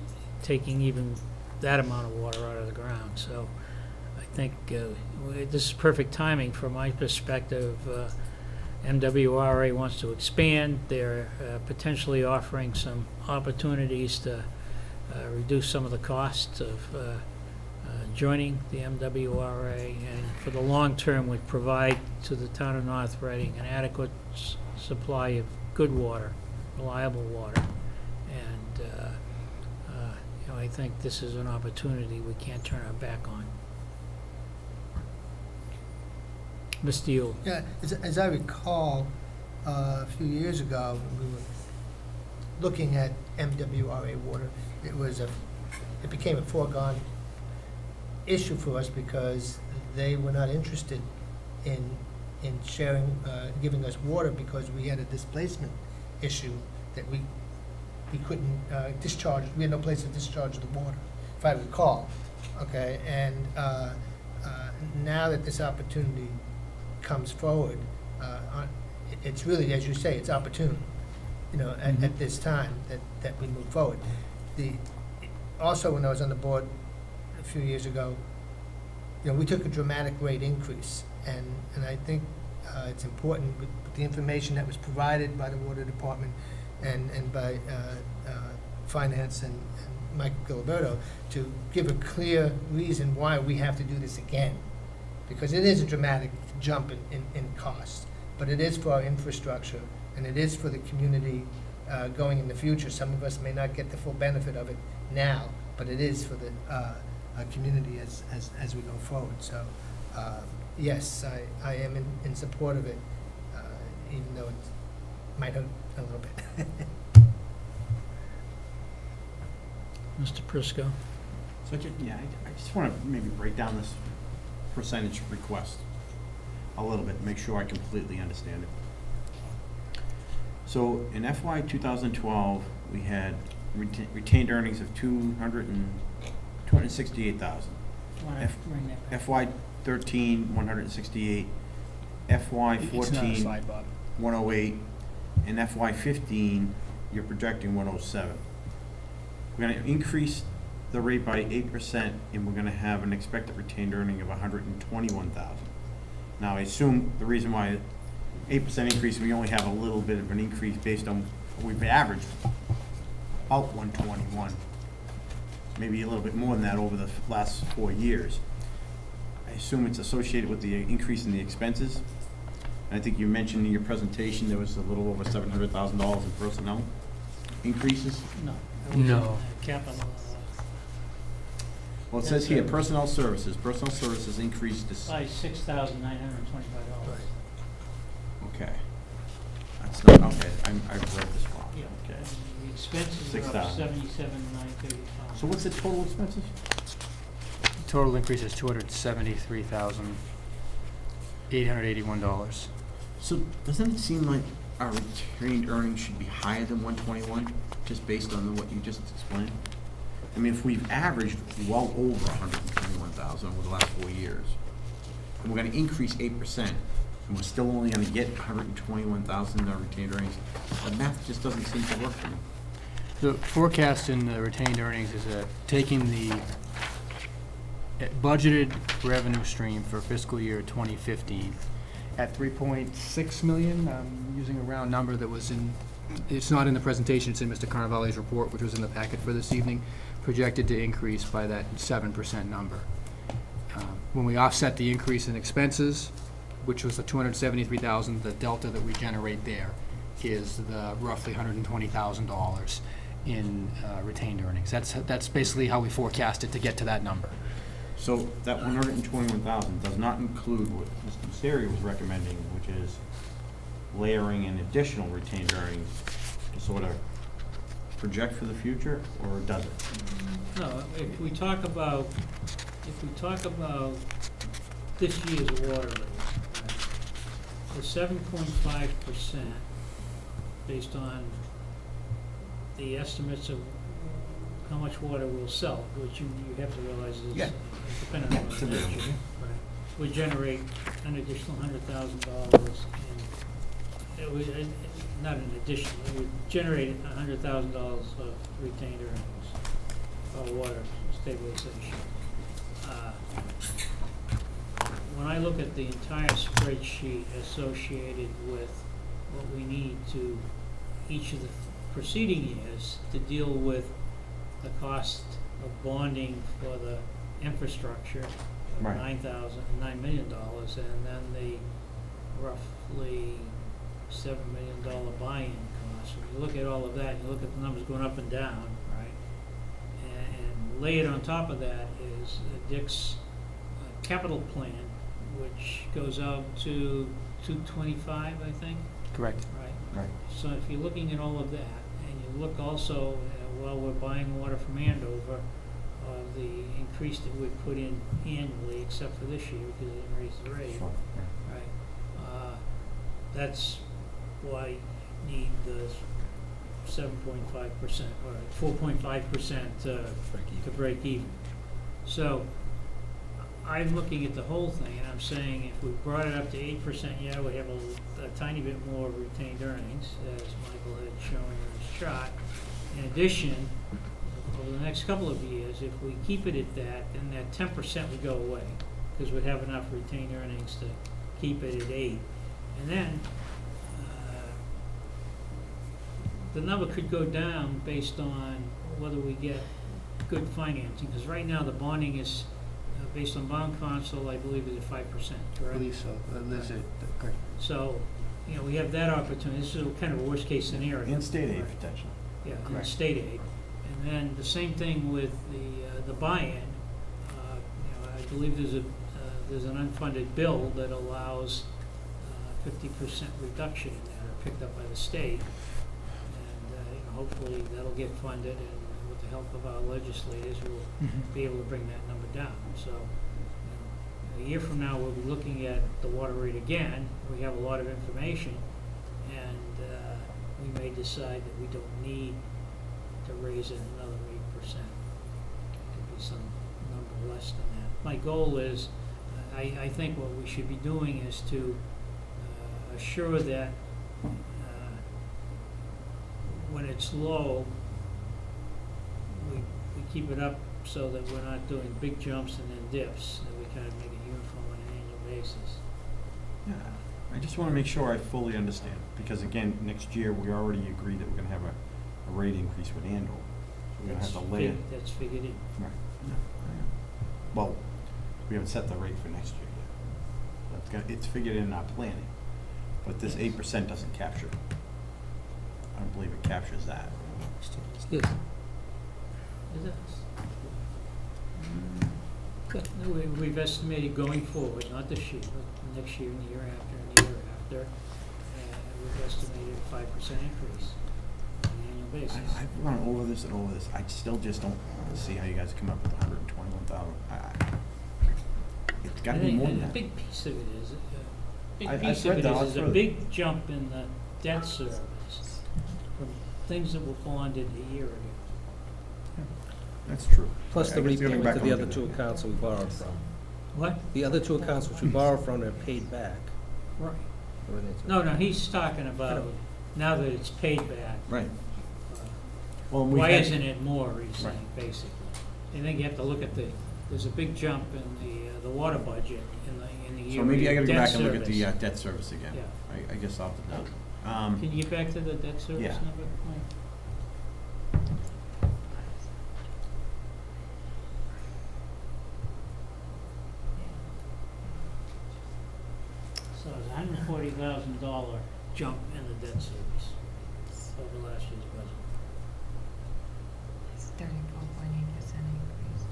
taking even that amount of water out of the ground. So I think this is perfect timing from my perspective. MWRA wants to expand. They're potentially offering some opportunities to reduce some of the costs of joining the MWRA, and for the long term would provide to the town of North Reading an adequate supply of good water, reliable water. And I think this is an opportunity we can't turn our back on. Mr. Yule. Yeah, as I recall, a few years ago, when we were looking at MWRA water, it became a foregone issue for us because they were not interested in sharing, giving us water because we had a displacement issue that we couldn't discharge, we had no place to discharge the water, if I recall, okay? And now that this opportunity comes forward, it's really, as you say, it's opportune, at this time that we move forward. Also, when I was on the board a few years ago, we took a dramatic rate increase, and I think it's important with the information that was provided by the Water Department and by Finance and Michael Giliberto to give a clear reason why we have to do this again. Because it is a dramatic jump in cost, but it is for our infrastructure, and it is for the community going in the future. Some of us may not get the full benefit of it now, but it is for the community as we go forward. So, yes, I am in support of it, even though it might hurt a little bit. Mr. Prisco? So, I just want to maybe break down this percentage request a little bit, make sure I completely understand it. So, in FY 2012, we had retained earnings of $268,000. FY 13, 168. FY It's not a 14, slide, Bob. 108. And FY 15, you're projecting 107. We're going to increase the rate by 8%, and we're going to have an expected retained earning of 121,000. Now, I assume the reason why 8% increase, we only have a little bit of an increase based on what we've averaged, about 121, maybe a little bit more than that over the last 4 years. I assume it's associated with the increase in the expenses. And I think you mentioned in your presentation there was a little over $700,000 in personnel increases. No. No. Capital. Well, it says here, personnel services increased to, By $6,925. okay. That's not, okay, I've read this wrong. Yeah. Okay. The expenses are up 6,000. $77,935. So what's the total expenses? Total increase is $273,881. So doesn't it seem like our retained earnings should be higher than 121, just based on what you just explained? I mean, if we've averaged well over 121,000 over the last 4 years, and we're gonna increase 8%, and we're still only gonna get 121,000 in our retained earnings, the math just doesn't seem to work for me. The forecast in the retained earnings is taking the budgeted revenue stream for fiscal year 2015 at $3.6 million. I'm using a round number that was it's not in the presentation, it's in Mr. Carnevale's report, which was in the packet for this evening, projected to increase by that 7% number. When we offset the increase in expenses, which was the $273,000, the delta that we generate there is the roughly $120,000 in retained earnings. That's basically how we forecast it to get to that number. So that 121,000 does not include what Mr. Misery was recommending, which is layering in additional retained earnings to sort of project for the future, or does it? No, if we talk about this year's water rate, the 7.5% based on the estimates of how much water we'll sell, which you have to realize is dependent on it's the a nature. real- Right. Would generate an additional $100,000 not an additional, it would generate $100,000 of retained earnings for water stabilization. When I look at the entire spreadsheet associated with what we need to each of the preceding years to deal with the cost of bonding for the infrastructure, Right. $9 million, and then the roughly $7 million buy-in cost. When you look at all of that, you look at the numbers going up and down, right? And layered on top of that is Dick's capital plan, which goes out to 225, I think. Correct. right? Right. So if you're looking at all of that, and you look also, while we're buying water from Andover, the increase that we've put in annually, except for this year, because it didn't raise the rate, Sure. right? That's why you need the 7.5% or 4.5% to break even. So I'm looking at the whole thing, and I'm saying if we brought it up to 8%, yeah, we have a tiny bit more retained earnings, as Michael had shown in his chart. In addition, over the next couple of years, if we keep it at that, then that 10% would go away, because we'd have enough retained earnings to keep it at 8. And then the number could go down based on whether we get good financing, because right now the bonding is, based on bond council, I believe is at 5%, I correct? believe so. That's it. Great. So, we have that opportunity. This is kind of a worst-case scenario. And state aid Right. potential. Yeah, and Correct. state aid. And then the same thing with the buy-in. I believe there's an unfunded bill that allows 50% reduction in that, or picked up by the state. And hopefully that'll get funded, and with the help of our legislators, we'll be able to bring that number down. So, a year from now, we'll be looking at the water rate again. We have a lot of information, and we may decide that we don't need to raise it another 8%. It could be some number less than that. My goal is, I think what we should be doing is to assure that when it's low, we keep it up so that we're not doing big jumps and then dips, that we kind of make it uniform on an annual basis. Yeah, I just want to make sure I fully understand, because again, next year, we already agreed that we're going to have a rate increase with Andover. So we're going to have to lay it. That's figured in. Right. Yeah, I am. Well, we haven't set the rate for next year yet. It's figured in our planning, but this 8% doesn't capture it. I don't believe it captures that. Yes. It does. Good. No, we've estimated going forward, not this year, but next year and the year after and the year after, we've estimated a 5% increase on an annual basis. I've gone over this and over this. I still just don't see how you guys come up with 121,000. It's got to be more than And that. a big piece of it is, I've big piece read of it that. is a big jump in the debt service from things that were bonded a year ago. That's true. Plus the I guess we gotta go repayment back to and the look other at two that. accounts that we borrowed from. What? The other two accounts which we borrowed from are paid back. Right. Everything's- No, he's talking about now that it's paid back. Right. uh, Well, and we've Why had- isn't it more, he's Right. saying, basically. I think you have to look at there's a big jump in the water budget in the year. So maybe I gotta go debt back and look at the service. debt service again. Yeah. I guess I'll have to do it. Can you get back to the debt service Yeah. number, Mike? So it's $140,000 jump in the debt service over last year's budget. It's 34.8% increase.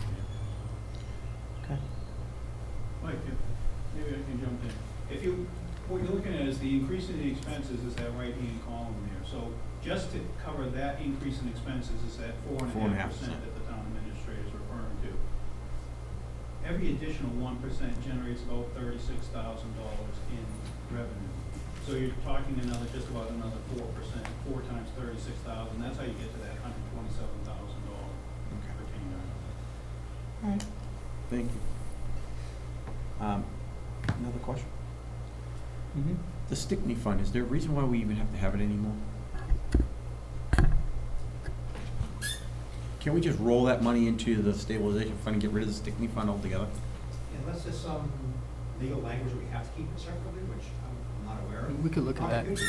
Mike, maybe I can jump in. If you, what you're looking at is the increase in the expenses is that right-hand column there. So just to cover that increase in expenses is that 4.5% that the town administrator is referring to. Every additional 1% generates about $36,000 in revenue. So you're talking just about another 4%, 4 times 36,000. That's how you get to that $127,000 retained earnings. All right. Thank you. Another question? Mm-hmm. The Stickney Fund, is there a reason why we even have to have it anymore? Can we just roll that money into the stabilization fund and get rid of the Stickney Fund altogether? Unless there's some legal language that we have to keep it separately, which I'm not aware of. We could look at that.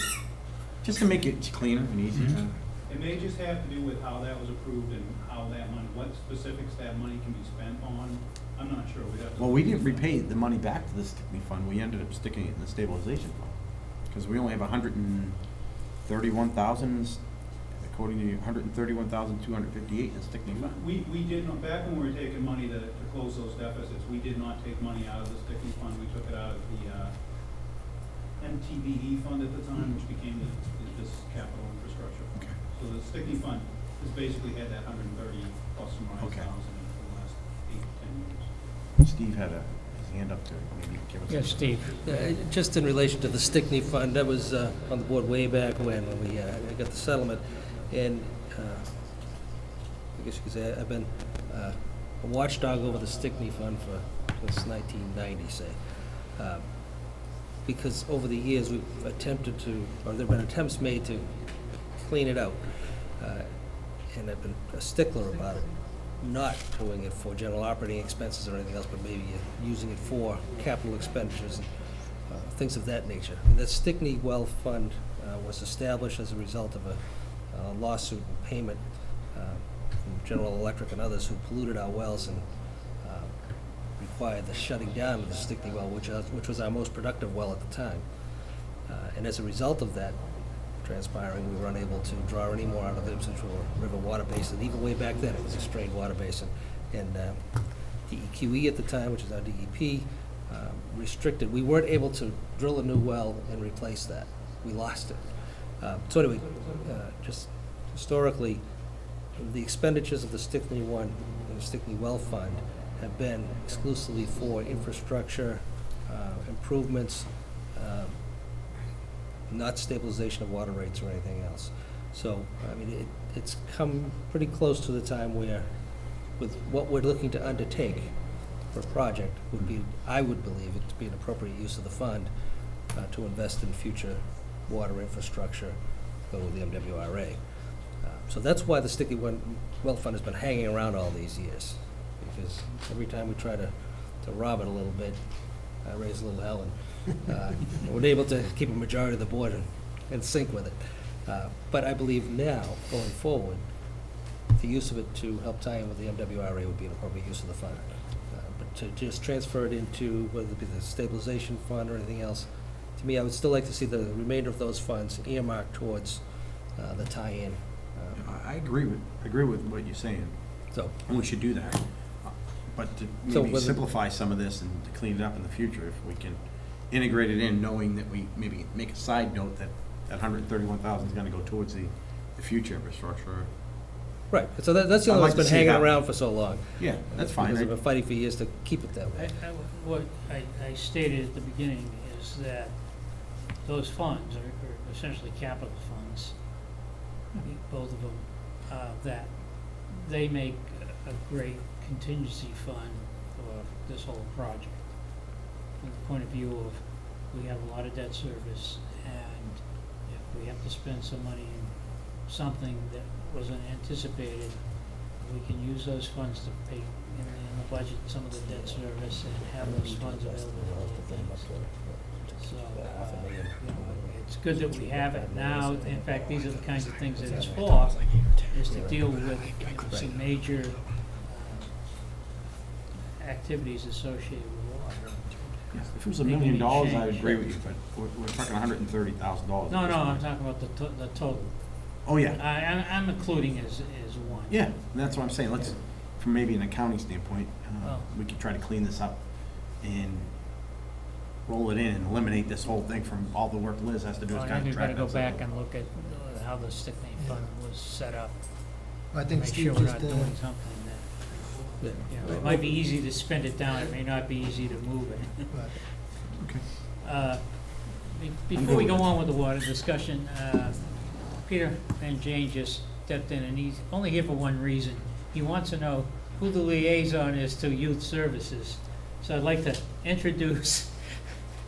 Just to make it cleaner and easier? It may just have to do with how that was approved and how that money, what specifics that money can be spent on. I'm not sure. We'd have to. Well, we didn't repay the money back to the Stickney Fund. We ended up sticking it in the stabilization fund. Because we only have 131,000, according to you, 131,258 in the Stickney Fund. We did not, back when we were taking money to close those deficits, we did not take money out of the Stickney Fund. We took it out of the MTBE fund at the time, which became this capital infrastructure fund. Okay. So the Stickney fund has basically had that 130 plus or minus Okay. thousand for the last 8 to 10 years. Steve had his hand up there, maybe give us. Yes, Steve. Just in relation to the Stickney Fund, that was on the board way back when we got the settlement. And I guess you could say I've been a watchdog over the Stickney Fund since 1990, say. Because over the years, we've attempted to, or there have been attempts made to clean it out. And I've been a stickler about it, not doing it for general operating expenses or anything else, but maybe using it for capital expenditures and things of that nature. And the Stickney Well Fund was established as a result of a lawsuit and payment from General Electric and others who polluted our wells and required the shutting down of the Stickney well, which was our most productive well at the time. And as a result of that transpiring, we were unable to draw any more out of the Ipswich River water basin. Even way back then, it was a strained water basin. And DEQE at the time, which is our DEP, restricted. We weren't able to drill a new well and replace that. We lost it. So anyway, just historically, the expenditures of the Stickney One and the Stickney Well Fund have been exclusively for infrastructure improvements, not stabilization of water rates or anything else. So, I mean, it's come pretty close to the time where, with what we're looking to undertake for a project, would be, I would believe it to be an appropriate use of the fund to invest in future water infrastructure, go with the MWRA. So that's why the Stickney Well Fund has been hanging around all these years, because every time we try to rob it a little bit, raise a little hell, and we're able to keep a majority of the board in sync with it. But I believe now, going forward, the use of it to help tie in with the MWRA would be an appropriate use of the fund. But to just transfer it into, whether it be the stabilization fund or anything else, to me, I would still like to see the remainder of those funds earmarked towards the tie-in. I agree with what you're saying, So, and we should do that. But to So maybe whether- simplify some of this and to clean it up in the future, if we can integrate it in, knowing that we maybe make a side note that that 131,000 is gonna go towards the future infrastructure. right, so that's the I'd only one like that's to been see it hanging happen. around for so long. Yeah, that's fine. Because I- we've been fighting for years to keep it that way. What I stated at the beginning is that those funds are essentially capital funds, both of them, that they make a great contingency fund for this whole project. From the point of view of, we have a lot of debt service, and if we have to spend some money in something that wasn't anticipated, we can use those funds to pay in the budget some of the debt service and have those funds available for other things. So, it's good that we have it now. In fact, these are the kinds of things that it's for, is to deal with some major activities associated with water. If it was $1 Make million, any I would change. agree with you, but we're talking $130,000. No, I'm talking about the total. Oh, yeah. I'm including as one. Yeah, and that's what I'm saying. Let's, from maybe an accounting standpoint, Oh. we could try to clean this up and roll it in and eliminate this whole thing from all the work Liz has to do as Well, I think we've got to contract. go back and look at how the Stickney Fund was set up. I think Make Steve sure we're just, not doing something that, you know, it might be easy to spend it down, it may not be easy to move it. right. Before we go on with the water discussion, Peter and Jane just stepped in, and he's only here for one reason. He wants to know who the liaison is to youth services. So I'd like to introduce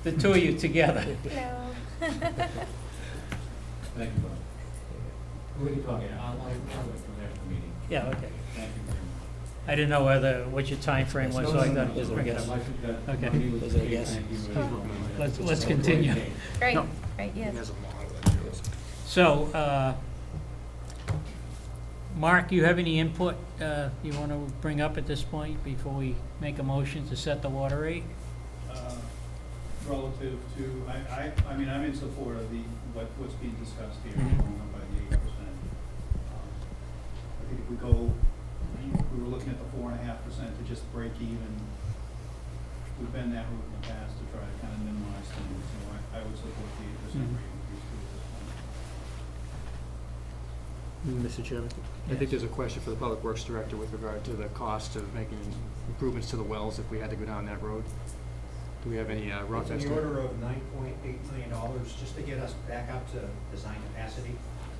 the two of you together. Hello. Thank you, Bob. We can talk, I'll wait till after the meeting. Yeah, okay. Thank you very much. I didn't know what your time frame was, so I thought I'd just bring it up. Okay. Is there a yes? Let's continue. Great, No. great, yes. So, Mark, you have any input you want to bring up at this point before we make a motion to set the water rate? Relative to, I mean, I'm in support of what's being discussed here, Mhm. going up by the 8%. I think if we were looking at the 4.5% to just break even we've been that route in the past to try to kind of minimize things, so I would support the 8% rate increase too at this point. Mr. Chairman, I think there's a question for the Public Works Director with regard to the cost of making improvements to the wells if we had to go down that road. Do we have any rough It's in the estimate? order of $9.8 million just to get us back up to design capacity.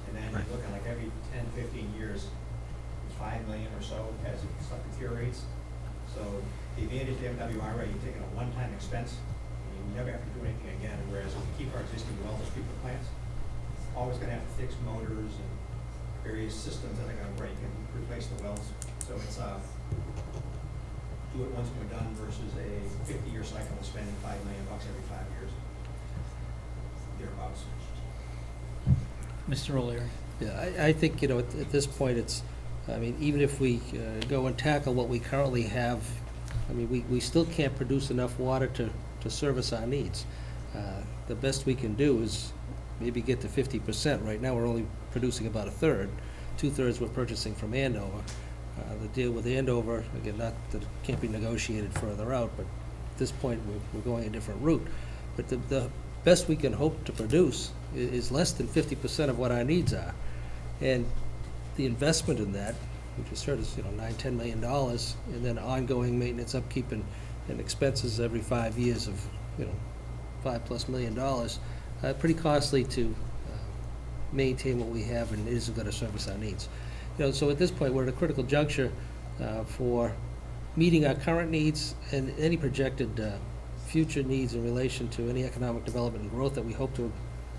And then you're looking like every 10, 15 years, $5 million or so as stuff deteriorates. So the advantage of MWRA, you're taking a one-time expense, and you never have to do anything again, whereas if we keep our existing well treatment plants, always gonna have to fix motors and various systems that are gonna break and replace the wells. So it's, do it once and we're done versus a 50-year cycle of spending $5 million every 5 years. Thereabouts. Mr. O'Leary. Yeah, I think, at this point, even if we go and tackle what we currently have, we still can't produce enough water to service our needs. The best we can do is maybe get to 50%. Right now, we're only producing about a third. 2/3 we're purchasing from Andover. The deal with Andover, again, not that it can't be negotiated further out, but at this point, we're going a different route. But the best we can hope to produce is less than 50% of what our needs are. And the investment in that, which is sort of, $9-10 million, and then ongoing maintenance, upkeep, and expenses every 5 years of, $5+ million, pretty costly to maintain what we have, and it isn't going to service our needs. So at this point, we're at a critical juncture for meeting our current needs and any projected future needs in relation to any economic development and growth that we hope to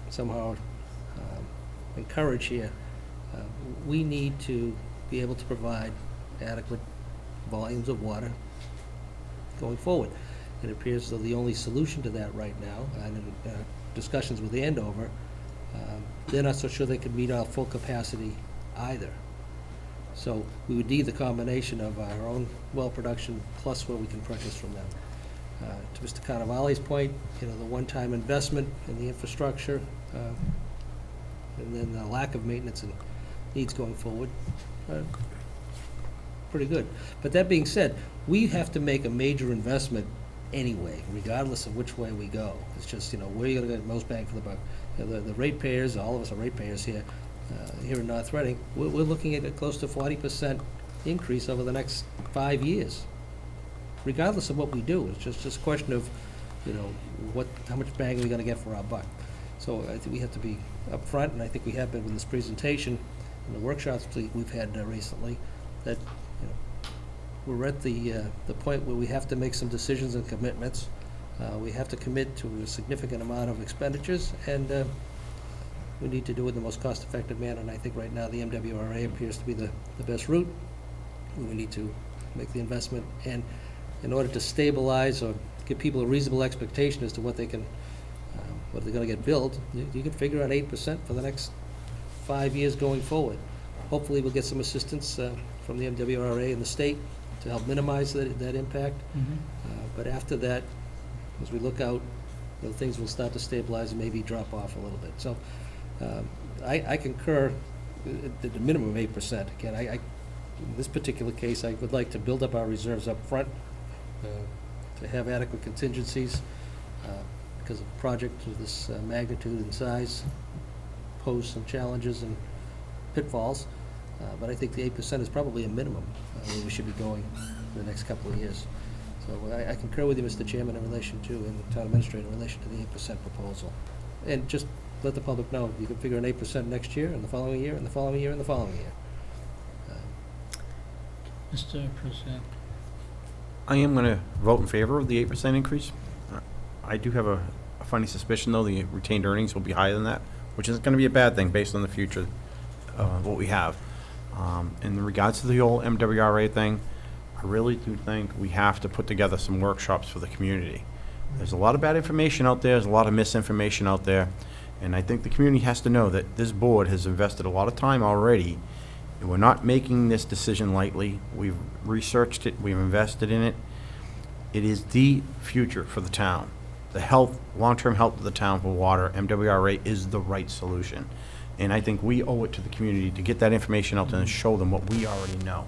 somehow encourage here. We need to be able to provide adequate volumes of water going forward. It appears that the only solution to that right now, and in discussions with Andover, they're not so sure they could meet our full capacity either. So we would need the combination of our own well production plus what we can purchase from them. To Mr. Carnavale's point, the one-time investment in the infrastructure, and then the lack of maintenance and needs going forward, pretty good. But that being said, we have to make a major investment anyway, regardless of which way we go. It's just, where you're gonna get the most bang for the buck. The ratepayers, all of us are ratepayers here in North Reading, we're looking at a close to 40% increase over the next 5 years, regardless of what we do. It's just a question of, how much bang are we gonna get for our buck. So I think we have to be upfront, and I think we have been with this presentation and the workshops we've had recently, that, we're at the point where we have to make some decisions and commitments. We have to commit to a significant amount of expenditures, and we need to do it in the most cost-effective manner, and I think right now the MWRA appears to be the best route. We need to make the investment, and in order to stabilize or give people a reasonable expectation as to what they're gonna get billed, you can figure out 8% for the next 5 years going forward. Hopefully, we'll get some assistance from the MWRA and the state to help minimize that impact. But after that, as we look out, things will start to stabilize and maybe drop off a little bit. So I concur at the minimum of 8%. Again, in this particular case, I would like to build up our reserves up front, to have adequate contingencies, because a project of this magnitude and size pose some challenges and pitfalls. But I think the 8% is probably a minimum where we should be going for the next couple of years. So I concur with you, Mr. Chairman, in relation to, and the town administrator, in relation to the 8% proposal. And just let the public know, you can figure an 8% next year, and the following year, and the following year, and the following year. Mr. President. I am going to vote in favor of the 8% increase. I do have a funny suspicion, though, the retained earnings will be higher than that, which isn't going to be a bad thing based on the future of what we have. In regards to the whole MWRA thing, I really do think we have to put together some workshops for the community. There's a lot of bad information out there, there's a lot of misinformation out there, and I think the community has to know that this board has invested a lot of time already, and we're not making this decision lightly. We've researched it, we've invested in it. It is the future for the town. The health, long-term health of the town for water, MWRA is the right solution. And I think we owe it to the community to get that information out and show them what we already know.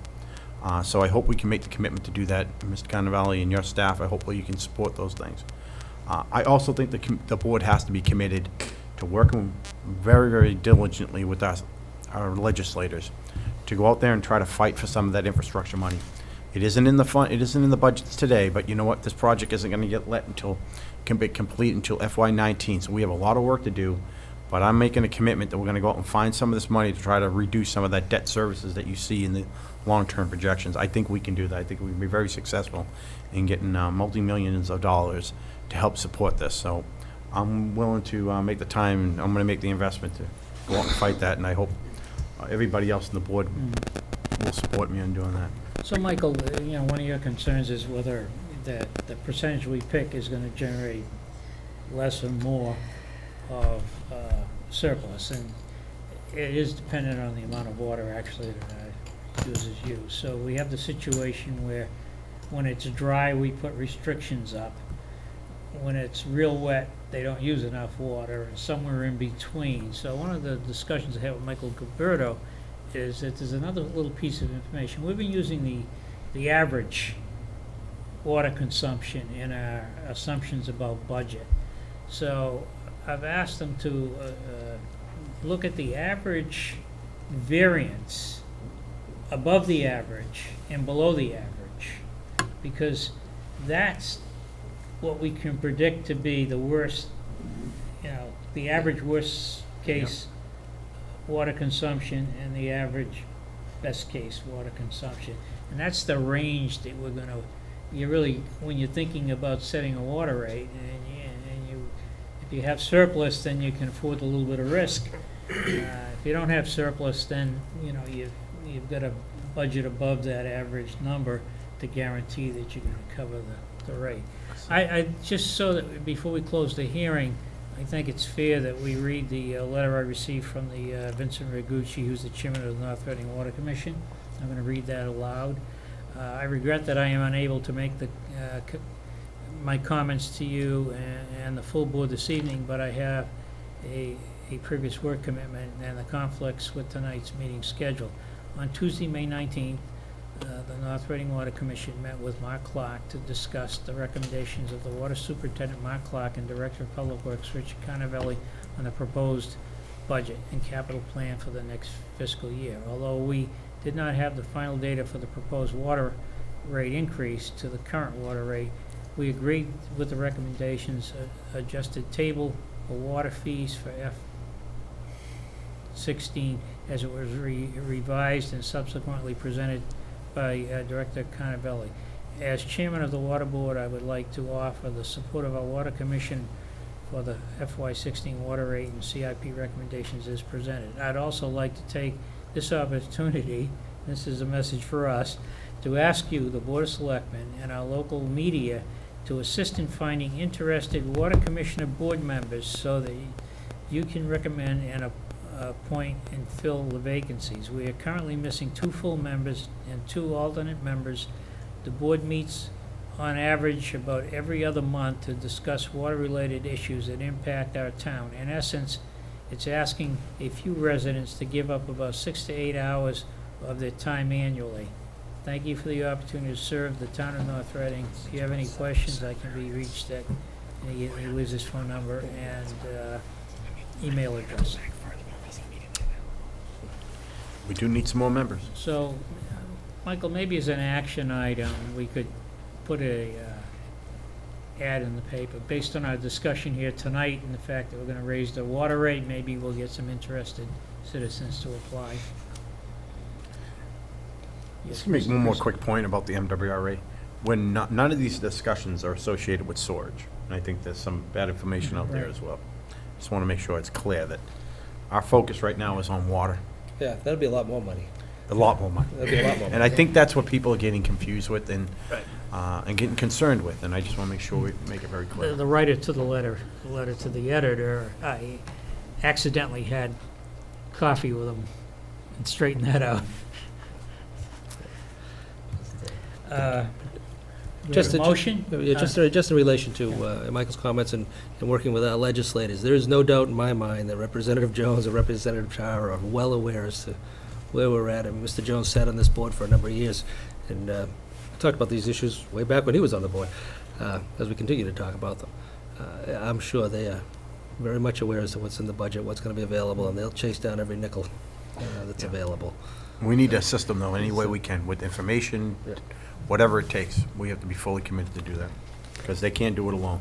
So I hope we can make the commitment to do that, Mr. Cannavale and your staff. I hope you can support those things. I also think the board has to be committed to working very, very diligently with our legislators to go out there and try to fight for some of that infrastructure money. It isn't in the fund, it isn't in the budgets today, but you know what? This project isn't gonna get let until, can be complete until FY19. So we have a lot of work to do, but I'm making a commitment that we're gonna go out and find some of this money to try to reduce some of that debt services that you see in the long-term projections. I think we can do that. I think we can be very successful in getting multi-millions of dollars to help support this. So I'm willing to make the time, and I'm gonna make the investment to go out and fight that, and I hope everybody else on the board will support me in doing that. So, Michael, one of your concerns is whether the percentage we pick is gonna generate less or more of surplus, and it is dependent on the amount of water actually that users use. So we have the situation where when it's dry, we put restrictions up. When it's real wet, they don't use enough water, and somewhere in between. So one of the discussions I had with Michael Gilberto is that there's another little piece of information. We've been using the average water consumption in our assumptions about budget. So I've asked them to look at the average variance above the average and below the average, because that's what we can predict to be the worst, the average worst case water consumption and the average best case water consumption. And that's the range that we're gonna, when you're thinking about setting a water rate, if you have surplus, then you can afford a little bit of risk. If you don't have surplus, then, you've got a budget above that average number to guarantee that you're gonna cover the rate. I just so that before we close the hearing, I think it's fair that we read the letter I received from the Vincent Ragucci, who's the chairman of the North Reading Water Commission. I'm going to read that aloud. I regret that I am unable to make my comments to you and the full board this evening, but I have a previous work commitment and the conflicts with tonight's meeting schedule. On Tuesday, May 19th, the North Reading Water Commission met with Mark Clark to discuss the recommendations of the Water Superintendent Mark Clark and Director of Public Works Richard Carnavelli on the proposed budget and capital plan for the next fiscal year. Although we did not have the final data for the proposed water rate increase to the current water rate, we agreed with the recommendations, adjusted table for water fees for F16 as it was revised and subsequently presented by Director Carnavelli. As chairman of the Water Board, I would like to offer the support of our Water Commission for the FY16 water rate and CIP recommendations as presented. I'd also like to take this opportunity, this is a message for us, to ask you, the Board of Selectmen, and our local media to assist in finding interested Water Commissioner board members so that you can recommend and appoint and fill the vacancies. We are currently missing 2 full members and 2 alternate members. The board meets on average about every other month to discuss water-related issues that impact our town. In essence, it's asking a few residents to give up about 6 to 8 hours of their time annually. Thank you for the opportunity to serve the town of North Reading. If you have any questions, I can be reached at, he leaves his phone number and email address. We do need some more members. So, Michael, maybe as an action item, we could put a ad in the paper. Based on our discussion here tonight and the fact that we're going to raise the water rate, maybe we'll get some interested citizens to apply. Just to make one more quick point about the MWRA. When none of these discussions are associated with storage, and I think there's some bad information out there Right. as well. Just want to make sure it's clear that our focus right now is on water. Yeah, that'd be a lot more money. A lot more money. That'd be a lot more money. And I think that's what people are getting confused with and getting concerned with, and I just want to make sure we make it very clear. The writer to the letter to the editor, I accidentally had coffee with him and straightened that out. We have a motion? Yeah, just in relation to Michael's comments and working with our legislators, there is no doubt in my mind that Representative Jones and Representative Chara are well aware as to where we're at. And Mr. Jones sat on this board for a number of years, And I talked about these issues way back when he was on the board, as we continue to talk about them. I'm sure they are very much aware as to what's in the budget, what's going to be available, and they'll chase down every nickel that's Yeah. available. We need a system, though, any way we can, with information, Yeah. whatever it takes. We have to be fully committed to do that, because they can't do it alone.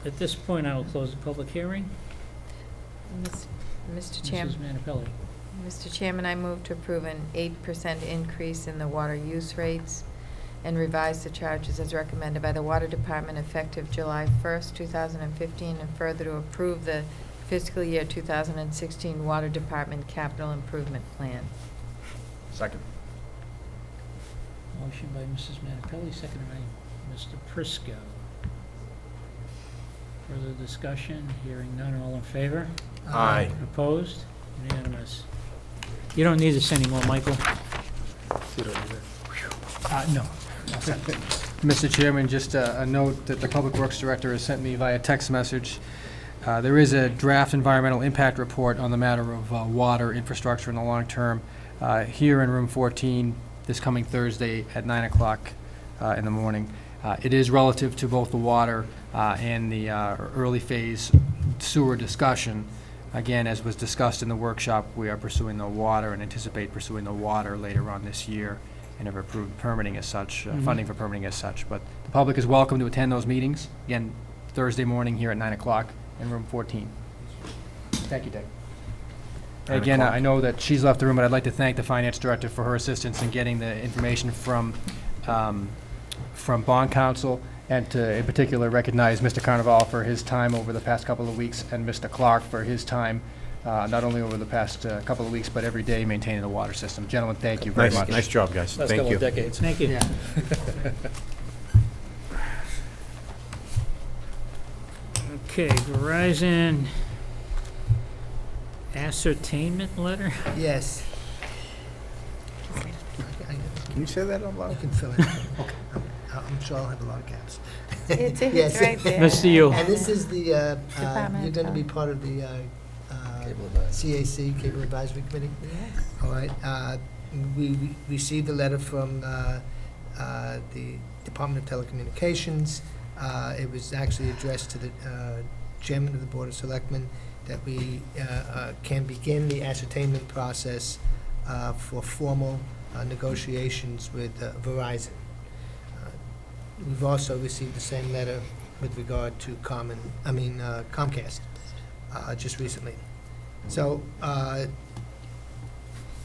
At this point, I will close the public hearing. Mr. Chairman. Mrs. Manapelli. Mr. Chairman, I move to approve an 8% increase in the water use rates and revise the charges as recommended by the Water Department effective July 1st, 2015, and further to approve the fiscal year 2016 Water Department Capital Improvement Plan. Second. Motion by Mrs. Manapelli, seconded by Mr. Prisco. Further discussion? Hearing none, all in favor? Aye. Opposed? Unanimous. You don't need this anymore, Michael. No. Mr. Chairman, just a note that the Public Works Director has sent me via text message. There is a draft environmental impact report on the matter of water infrastructure in the long term here in room 14 this coming Thursday at 9 o'clock in the morning. It is relative to both the water and the early phase sewer discussion. Again, as was discussed in the workshop, we are pursuing the water and anticipate pursuing the water later on this year and have approved permitting as such, funding for permitting as such. But the public is welcome to attend those meetings, again, Thursday morning here at 9 o'clock in room 14. Thank you, Dick. 9 Again, o'clock. I know that she's left the room, but I'd like to thank the finance director for her assistance in getting the information from bond counsel, and to, in particular, recognize Mr. Carnival for his time over the past couple of weeks, and Mr. Clark for his time, not only over the past couple of weeks, but every day maintaining the water system. Gentlemen, thank you very much. Nice job, guys. Last Thank couple you. of decades. Thank you. Yeah. Okay, Verizon ascertainment letter? Yes. Can you say that out You loud? can fill it. I'm sure I'll have a lot of gaps. It's Yes. right there. Mr. Yule. And this is the, Department you're of going to be Health. part of the Cable advisory. CAC, Cable Advisory Committee? Yes. All right. We received a letter from the Department of Telecommunications. It was actually addressed to the Chairman of the Board of Selectmen that we can begin the ascertainment process for formal negotiations with Verizon. We've also received the same letter with regard to Comcast, just recently. So,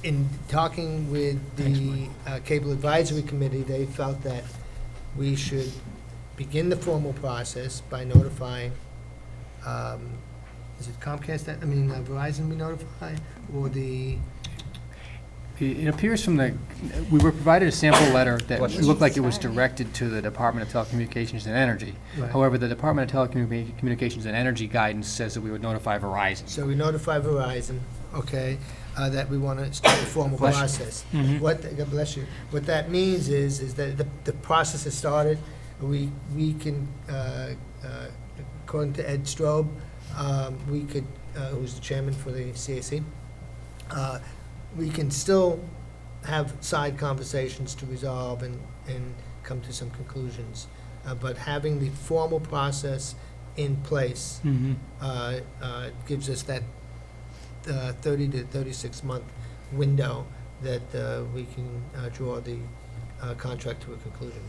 in talking with the Cable Advisory Committee, they felt that we should begin the formal process by notifying, is it Comcast, Verizon we notify, or the, It appears from we were provided a sample letter that Questions? looked like it was directed to the Department of Telecommunications and Energy. Right. However, the Department of Telecommunications and Energy guidance says that we would notify Verizon. so we notify Verizon, okay, that we want to start the formal Bless you. process. Mhm. God bless you. What that means is that the process has started. We can, according to Ed Strobe, we could, who's the chairman for the CAC, we can still have side conversations to resolve and come to some conclusions. But having the formal process in place Mhm. gives us that 30 to 36-month window that we can draw the contract to a conclusion.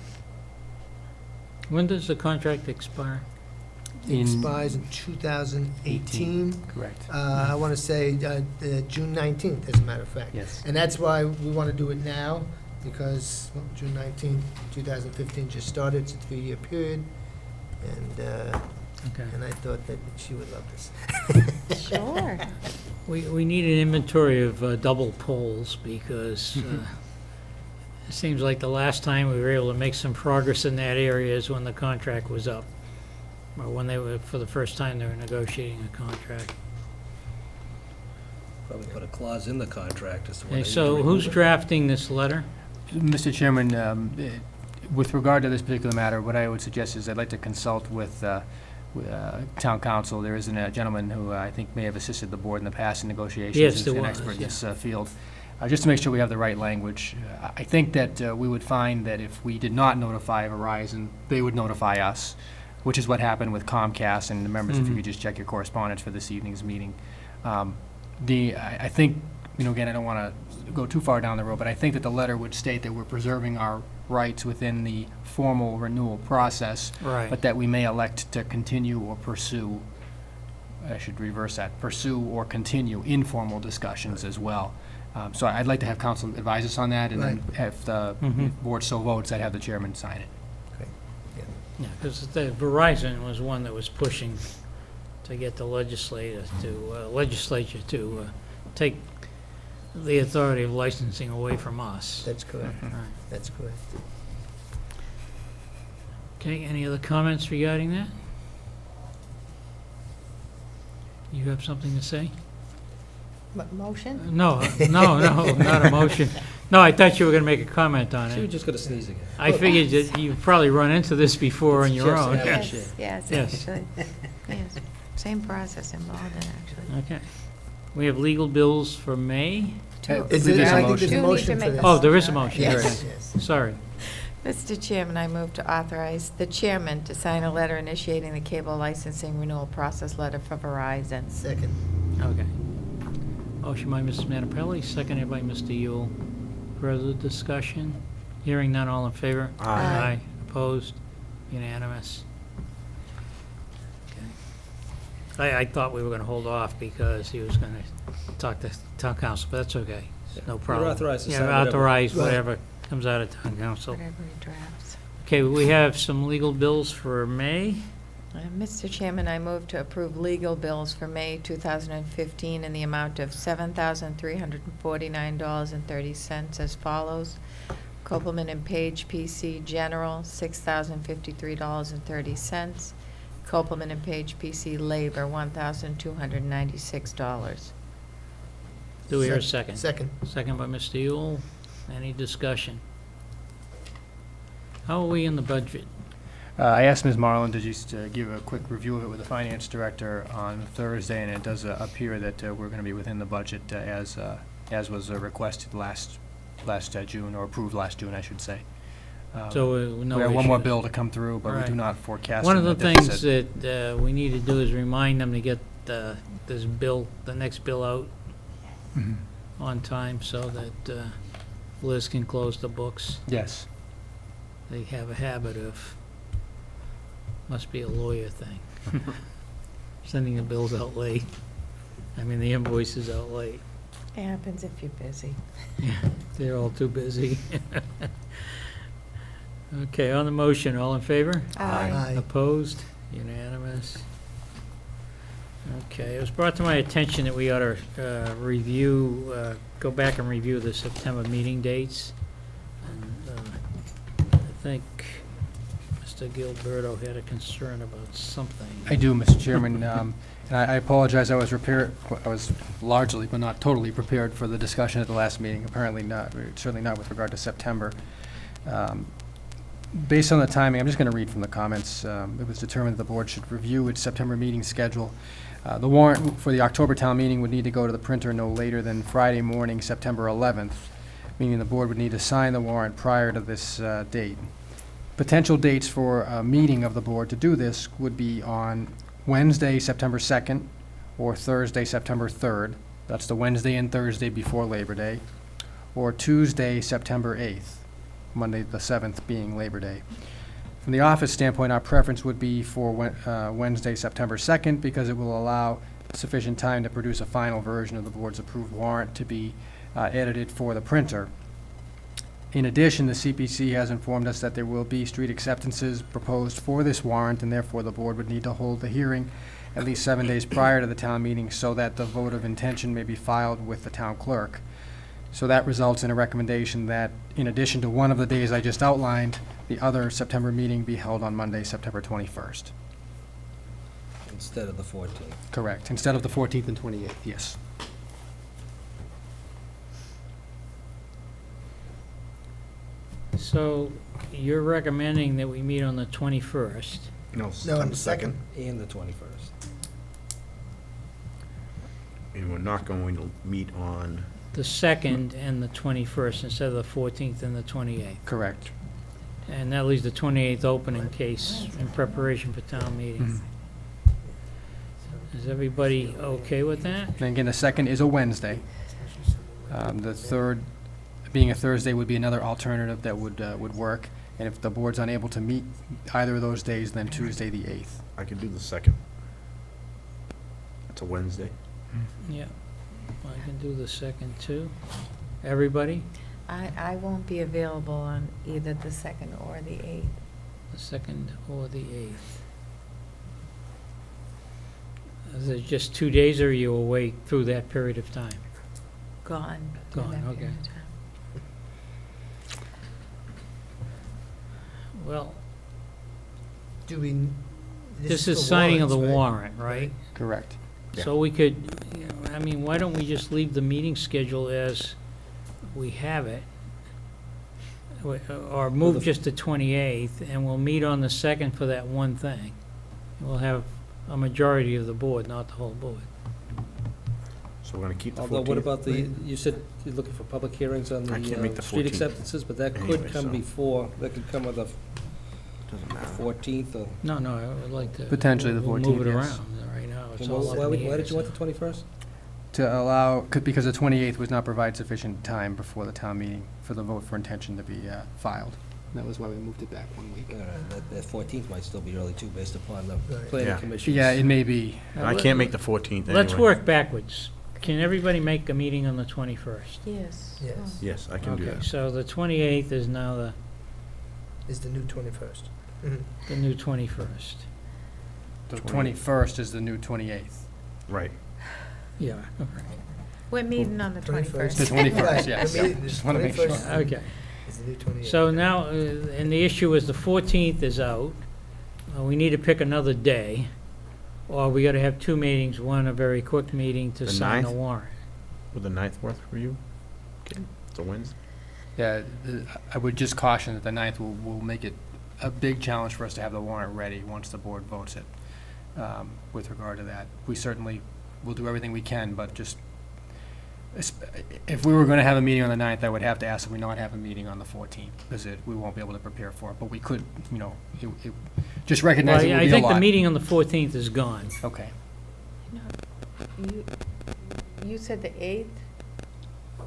When does the contract expire? It In- expires in 2018. Correct. I want to say June 19th, as a matter of fact. Yes. And that's why we want to do it now, because June 19th, 2015 just started. It's a 3-year period. Okay. And I thought that she would love this. Sure. We need an inventory of double poles, because it seems like the last time we were able to make some progress in that area is when the contract was up, or when they were, for the first time, they were negotiating a contract. Probably put a clause in the contract as to when Okay, they need to so remove who's it. drafting this letter? Mr. Chairman, with regard to this particular matter, what I would suggest is I'd like to consult with town council. There is a gentleman who I think may have assisted the board in the past in negotiations. Yes, He's there an was, expert in yeah. this field. just to make sure we have the right language. I think that we would find that if we did not notify Verizon, they would notify us, which is what happened with Comcast. And the members, if you could just check your correspondence for this evening's meeting. I think, again, I don't want to go too far down the road, but I think that the letter would state that we're preserving our rights within the formal renewal process, Right. but that we may elect to continue or pursue, I should reverse that, pursue or continue informal discussions as well. So I'd like to have council advise us on that, and then if the board so votes, I'd have the chairman sign it. Yeah, because the Verizon was one that was pushing to get the legislature to take the authority of licensing away from us. That's correct. Right. That's correct. Okay, any other comments regarding that? You have something to say? Motion? No, not a motion. No, I thought you were gonna make a comment on She was it. just going to sneeze again. I figured that you've probably run into this before on your Yes, own. yeah. Yes, Yes. actually. Yes, same process involved in, actually. Okay. We have legal bills for May. Is There's it, a I think motion. there's a Do need motion to for make this. a Oh, there is a motion. Yes, Okay. yes. Sorry. Mr. Chairman, I move to authorize the chairman to sign a letter initiating the cable licensing renewal process letter for Verizon. Second. Okay. Motion by Mrs. Manapelli, seconded by Mr. Yule. Further discussion? Hearing none, all in favor? Aye. Opposed? Unanimous? Okay. I thought we were gonna hold off because he was gonna talk to town council, but that's okay. No problem. authorized to Yeah, sign whatever. authorize Right. whatever comes out of town council. Whatever he drafts. Okay, we have some legal bills for May. Mr. Chairman, I move to approve legal bills for May 2015 in the amount of $7,349.30 as follows. Copeland and Page PC General, $6,053.30. Copeland and Page PC Labor, $1,296. Do we hear a second? Second. Second by Mr. Yule. Any discussion? How are we in the budget? I asked Ms. Marlin to just give a quick review of it with the finance director on Thursday, and it does appear that we're going to be within the budget as was requested last June, or approved last June, I should say. So, no We have one more issues. bill to come through, but we do Right. not forecast One of a the things deficit. that we need to do is remind them to get this bill, the next bill out Mhm. on time so that Liz can close the books. Yes. They have a habit of, must be a lawyer thing, sending the bills out late. I mean, the invoices out late. It happens if you're busy. They're all too busy. Okay, on the motion, all in favor? Aye. Opposed? Unanimous? Okay, it was brought to my attention that we ought to go back and review the September meeting dates. And I think Mr. Gilberto had a concern about something. I do, Mr. Chairman, and I apologize, I was largely, but not totally prepared for the discussion at the last meeting, apparently not, certainly not with regard to September. Based on the timing, I'm just going to read from the comments. It was determined that the board should review its September meeting schedule. The warrant for the October town meeting would need to go to the printer no later than Friday morning, September 11th, meaning the board would need to sign the warrant prior to this date. Potential dates for a meeting of the board to do this would be on Wednesday, September 2nd, or Thursday, September 3rd. That's the Wednesday and Thursday before Labor Day, or Tuesday, September 8th, Monday the 7th being Labor Day. From the office standpoint, our preference would be for Wednesday, September 2nd, because it will allow sufficient time to produce a final version of the board's approved warrant to be edited for the printer. In addition, the CPC has informed us that there will be street acceptances proposed for this warrant, and therefore the board would need to hold the hearing at least 7 days prior to the town meeting so that the vote of intention may be filed with the town clerk. So that results in a recommendation that, in addition to one of the days I just outlined, the other September meeting be held on Monday, September 21st. Instead of the 14th. Correct, instead of the 14th and 28th, yes. So you're recommending that we meet on the 21st? No, No, on the second. And the 21st. And we're not going to meet on the 2nd and the 21st instead of the 14th and the 28th. Correct. And that leaves the 28th open in case, in preparation for town meeting. Is everybody okay with that? And again, the 2nd is a Wednesday. The 3rd, being a Thursday, would be another alternative that would work. And if the board's unable to meet either of those days, then Tuesday, the 8th. I could do the 2nd. It's a Wednesday. Yeah, I can do the 2nd too. Everybody? I won't be available on either the 2nd or the 8th. The 2nd or the 8th? Is it just 2 days, or are you away through that period of time? Gone. Gone, that okay. period of time. Well, Do we? this for is signing of the warrants, right? warrant, right? Correct. So we could, I mean, why don't we just leave the meeting schedule as we have it? Or move just to 28th, and we'll meet on the 2nd for that one thing. We'll have a majority of the board, not the whole board. So we're gonna keep the 14th. Although, what about you said you're looking for public hearings on I can't make the the street 14th. acceptances, but that Anyway, could come so- before, that could come with the Doesn't matter. 14th or... No, I would like to. Potentially the we'll Move 14th, it yes. around right now. It's Well, all up why in the did air, you want so- the 21st? To allow, because the 28th was not provide sufficient time before the town meeting for the vote for intention to be filed. That was why we moved it back 1 week. The 14th might still be early too, based upon the Right. planning Yeah. commission. Yeah, it may be. I can't make the 14th anyway. Let's work backwards. Can everybody make a meeting on the 21st? Yes. Yes. Yes, I can do Okay, that. so the 28th is now Is the new 21st. Mhm. the new 21st. The 21st is the new 28th. Right. Yeah, We're meeting on the 21st. The 21st, Right, yes. the meeting- Just wanna make sure. 21st okay. Is the new 28th. So now, and the issue is the 14th is out. We need to pick another day, or we gotta have two meetings, one a very quick meeting to The sign the 9th? warrant. Would the 9th work for you? Okay, it's a Wednesday. Yeah, I would just caution that the 9th will make it a big challenge for us to have the warrant ready once the board votes it. With regard to that, we certainly will do everything we can, but just, if we were going to have a meeting on the 9th, I would have to ask that we not have a meeting on the 14th, because we won't be able to prepare for it, but we could, just recognize it Well, would be I a think the lot. meeting on the 14th is gone. Okay. You said the 8th?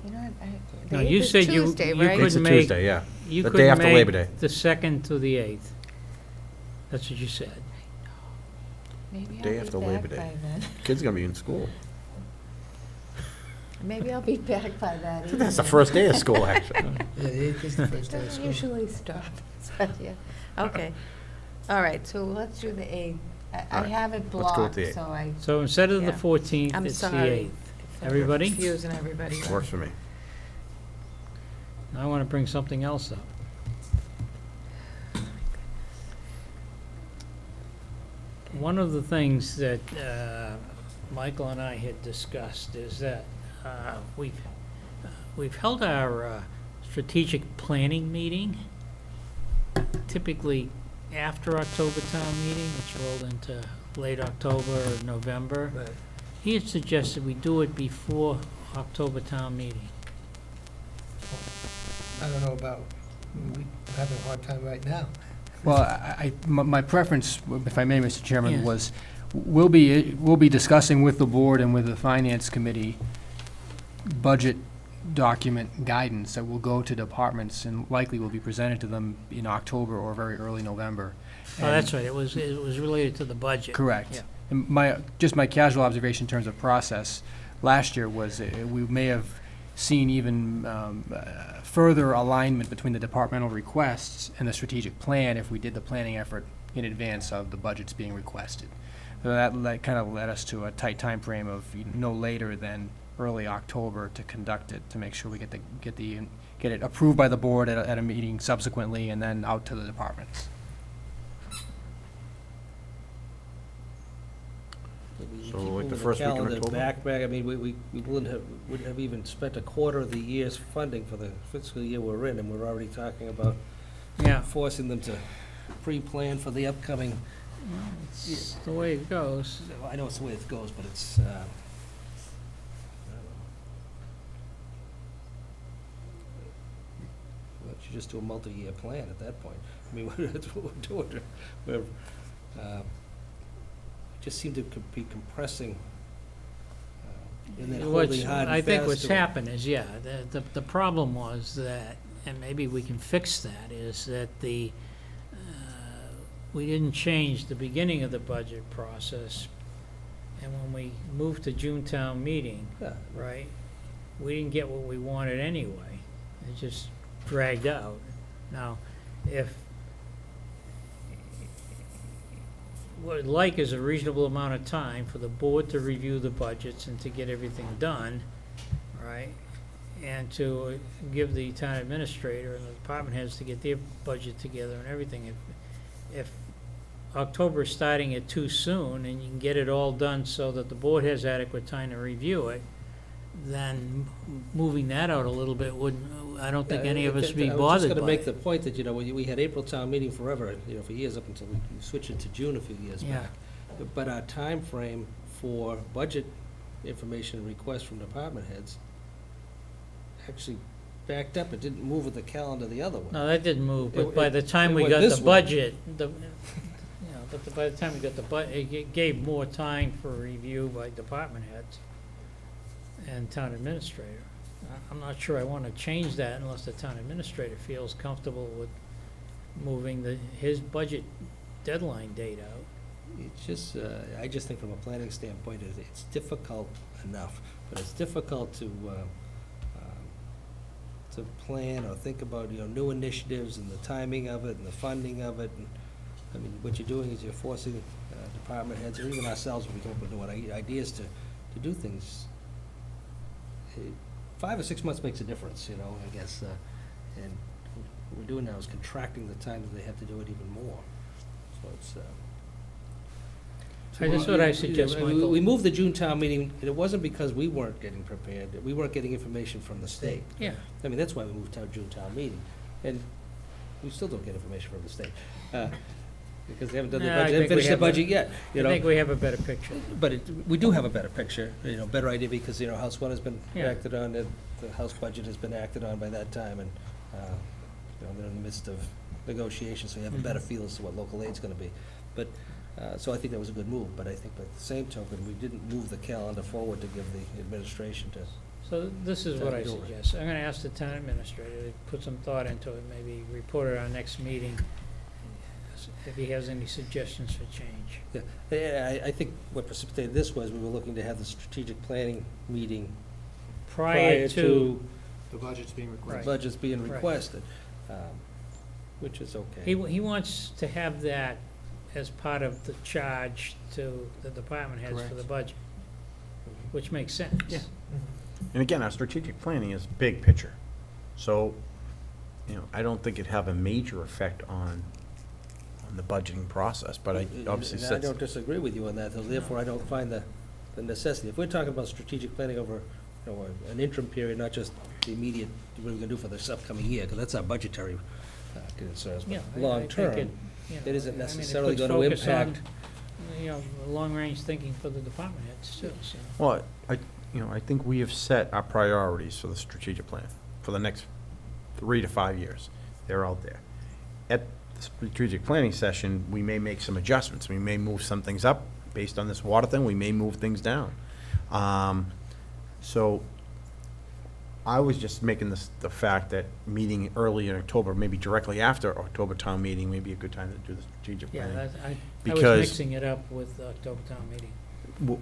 You know, the No, 8th you is said you Tuesday, couldn't right? It's a make- Tuesday, yeah. You The day couldn't after make Labor Day. the 2nd to the 8th. That's what you said. Maybe I'll Day be after back Labor Day. by then. Kid's gonna be in school. Maybe I'll be back by that evening. That's the first day of school, actually. Yeah, the 8th is the first day of Doesn't school. usually stop, but yeah, okay. All right, so let's do the 8th. All I right, have it let's go blocked, with the 8th. so I. So instead of the Yeah. 14th, I'm it's the sorry. 8th. if I'm Everybody? Confusing everybody. Works for me. I want to bring something else up. One of the things that Michael and I had discussed is that we've held our strategic planning meeting typically after October town meeting, which rolled into late October or November. Right. He had suggested we do it before October town meeting. I don't know about, we're having a hard time right now. Well, my preference, if I may, Mr. Chairman, Yes. was, we'll be discussing with the board and with the finance committee budget document guidance that will go to departments and likely will be presented to them in October or very early November. Oh, that's right, it was related to the budget. Correct. Yeah. And my casual observation in terms of process last year was we may have seen even further alignment between the departmental requests and the strategic plan if we did the planning effort in advance of the budgets being requested. So that kind of led us to a tight time frame of no later than early October to conduct it, to make sure we get it approved by the board at a meeting subsequently and then out to the departments. So, like, the Keep first week in moving the calendar October? back, I mean, we wouldn't have even spent a quarter of the year's funding for the fiscal year we're in, and we're already talking about Yeah, forcing them to pre-plan for the upcoming, it's the way it goes. I know it's the way it goes, but it's, I don't know. just do a multi-year plan at that point. I mean, that's what we're doing. Just seem to be compressing and then holding hard and I think fast what's to it. happened is, yeah, the problem was that, and maybe we can fix that, is that we didn't change the beginning of the budget process, and when we moved to June town meeting, Yeah. right, we didn't get what we wanted anyway. It just dragged out. Now, if what I'd like is a reasonable amount of time for the board to review the budgets and to get everything done, right? And to give the town administrator and the department heads to get their budget together and everything. If October's starting it too soon and you can get it all done so that the board has adequate time to review it, then moving that out a little bit wouldn't, I don't think any of us would be I was bothered just by gonna make it. the point that, we had April town meeting forever, for years, up until we switched it to June a few years Yeah. back. But our time frame for budget information requests from department heads actually backed up. It didn't move with the calendar the other way. No, that didn't move, but It- by the time it we went got this the way. budget, but by the time we got the it gave more time for review by department heads and town administrator. I'm not sure I want to change that unless the town administrator feels comfortable with moving his budget deadline date out. It's just, I just think from a planning standpoint, it's difficult enough, but it's difficult to plan or think about, new initiatives and the timing of it and the funding of it. And I mean, what you're doing is you're forcing department heads, or even ourselves, if we come up with new ideas to do things. 5 or 6 months makes a difference, I guess. And what we're doing now is contracting the time that they have to do it even more. So it's, That's what I suggest, Michael. We moved the June town meeting, and it wasn't because we weren't getting prepared, we weren't getting information from the state. Yeah. I mean, that's why we moved to June town meeting, and we still don't get information from the state, because they haven't done their No, I budget, they think haven't we finished their have a- budget yet, I think we have a better picture. But we do have a better picture, better idea, because, House One has been Yeah. acted on, and the House budget has been acted on by that time, and, they're in the midst of negotiations, so you have a better feel as to what local aid's gonna be. But, so I think that was a good move, but I think by the same token, we didn't move the calendar forward to give the administration to. So this is what I Time to do it. suggest. I'm gonna ask the town administrator to put some thought into it, maybe report at our next meeting, if he has any suggestions for change. Yeah, I think what precipitated this was we were looking to have the strategic planning meeting Prior to, The budget's being requested. budgets being Right. requested, which is okay. he wants to have that as part of the charge to the department heads for the Correct. budget, which makes sense. Yeah. And again, our strategic planning is big picture. So, I don't think it'd have a major effect on the budgeting process, but I obviously And I sets. don't disagree with you on that, though, therefore I don't find the necessity. If we're talking about strategic planning over, an interim period, not just the immediate, what we're gonna do for this upcoming year, because that's our budgetary concerns, Yeah, but I long think term, it it isn't puts necessarily gonna focus on, impact. long-range thinking for the department heads too, so. Well, I think we have set our priorities for the strategic plan for the next 3 to 5 years. They're out there. At the strategic planning session, we may make some adjustments. We may move some things up based on this water thing. We may move things down. So I was just making the fact that meeting early in October, maybe directly after October town meeting, may be a good time to do the strategic Yeah, planning. I was Because- mixing it up with the October town meeting.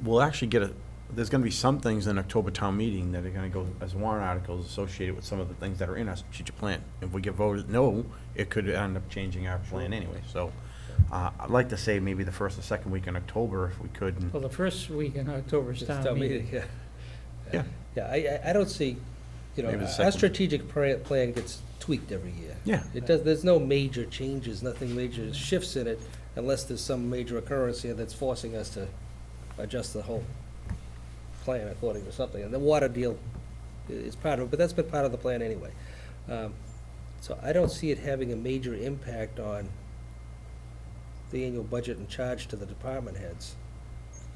We'll actually get there's gonna be some things in October town meeting that are gonna go as warrant articles associated with some of the things that are in our strategic plan. If we get voted no, it could end up changing our plan anyway, so, I'd like to say maybe the first or second week in October, if we could, and Well, the first week in October is It's town meeting. Yeah. Yeah. Yeah, I don't see, Maybe the our second. strategic plan gets tweaked every year. Yeah. It does, there's no major changes, nothing major shifts in it, unless there's some major occurrence here that's forcing us to adjust the whole plan according to something. And the water deal is part of it, but that's been part of the plan anyway. So I don't see it having a major impact on the annual budget and charge to the department heads.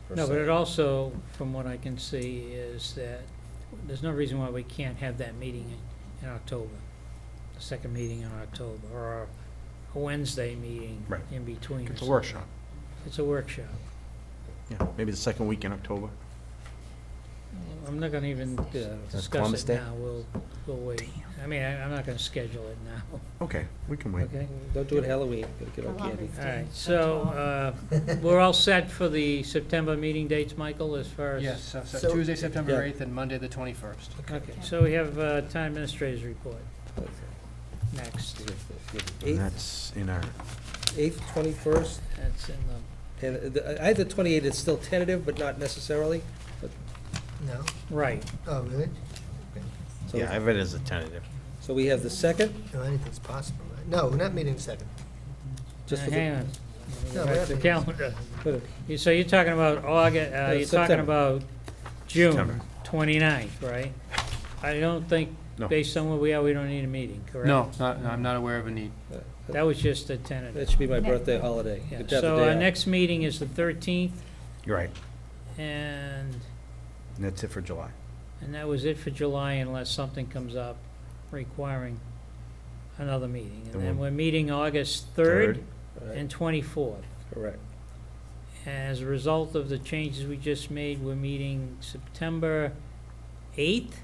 per No, but se. it also, from what I can see, is that there's no reason why we can't have that meeting in October. the second meeting in October, or a Wednesday meeting Right. in between. or It's a something. workshop. It's a workshop. Yeah, maybe the second week in October. I'm not gonna even discuss Columbus it Day? now, we'll wait. I mean, I'm not gonna schedule it now, Okay, we can wait. okay? Don't do it Halloween, gotta get on Columbus candy. All Day. right, so, we're all set for the September meeting dates, Michael, as far as? Yes, so So- Tuesday, September Yeah. 8th, and Monday, the 21st. Okay, so we have, town administrator's report next. And that's in our, 8th, 21st, That's in and I had the 28th, it's still tentative, but not necessarily. No? right. Oh, really? So- yeah, I have it as a tentative. So we have the 2nd, No, anything's possible, right? No, we're not meeting the second. just for Hang the, on. No, Back we're to not calendar. for So you're talking about August, you're talking September. about June September. 29th, right? I don't think, No. based on where we are, we don't need a meeting, correct? No, I'm not aware of a need. That was just a tentative. that should be my birthday holiday. Yeah, Could have the so day our off. next meeting is the 13th, You're right. and And that's it for July. that was it for July unless something comes up requiring another meeting. And Then then we'll- we're meeting August 3rd Right, and 24th. correct. As a result of the changes we just made, we're meeting September 8th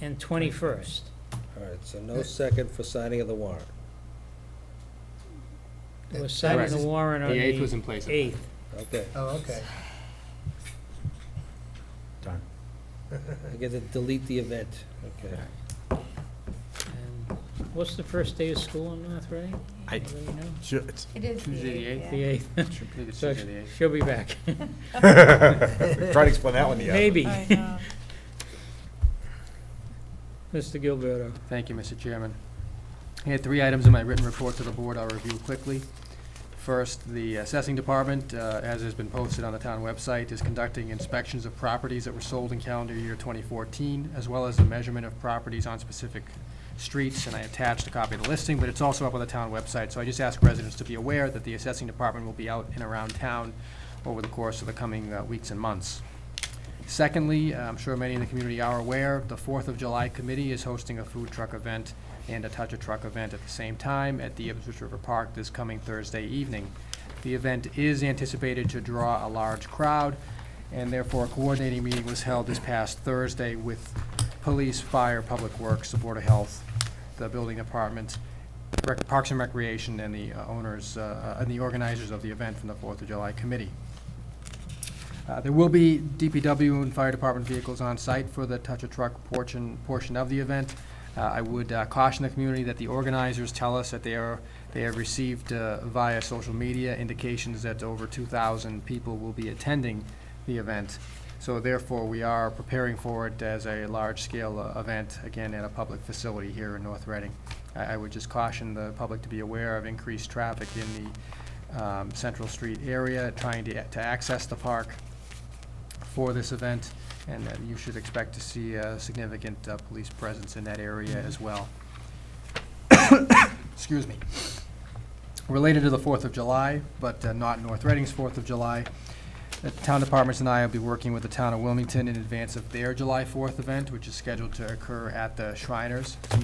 and 21st. All right, so no second for signing of the warrant. We're signing the Correct. warrant on The the 8th was in place of that. 8th. Okay, Oh, okay. Done. I get to delete the event, okay. And what's the first day of school in North Reading? I- Anybody know? Sure, it's, It is Tuesday the 8th? The 8th. I believe it's So Tuesday the 8th. she'll be back. try to explain that one to you. Maybe. I know. Mr. Gilberto. Thank you, Mr. Chairman. I had 3 items in my written report to the board I'll review quickly. First, the assessing department, as has been posted on the town website, is conducting inspections of properties that were sold in calendar year 2014, as well as the measurement of properties on specific streets, and I attached a copy of the listing, but it's also up on the town website, so I just ask residents to be aware that the assessing department will be out and around town over the course of the coming weeks and months. Secondly, I'm sure many in the community are aware, the 4th of July committee is hosting a food truck event and a touch a truck event at the same time at the Ipswich River Park this coming Thursday evening. The event is anticipated to draw a large crowd, and therefore a coordinating meeting was held this past Thursday with police, fire, public works, the Board of Health, the building department, Parks and Recreation, and the owners and the organizers of the event from the 4th of July committee. There will be DPW and fire department vehicles on site for the touch a truck portion of the event. I would caution the community that the organizers tell us that they have received via social media indications that over 2,000 people will be attending the event. So therefore, we are preparing for it as a large-scale event, again, at a public facility here in North Reading. I would just caution the public to be aware of increased traffic in the Central Street area, trying to access the park for this event, and that you should expect to see a significant police presence in that area as well. Excuse me. Related to the 4th of July, but not North Reading's 4th of July, the town departments and I will be working with the town of Wilmington in advance of their July 4th event, which is scheduled to occur at the Shriners, to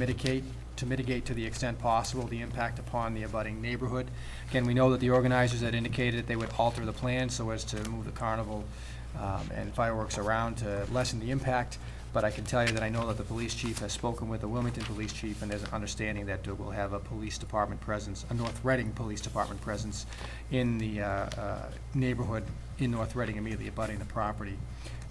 mitigate to the extent possible the impact upon the abutting neighborhood. Again, we know that the organizers had indicated that they would alter the plan so as to move the carnival and fireworks around to lessen the impact, but I can tell you that I know that the police chief has spoken with the Wilmington police chief, and there's an understanding that we'll have a police department presence, a North Reading Police Department presence in the neighborhood in North Reading immediately abutting the property.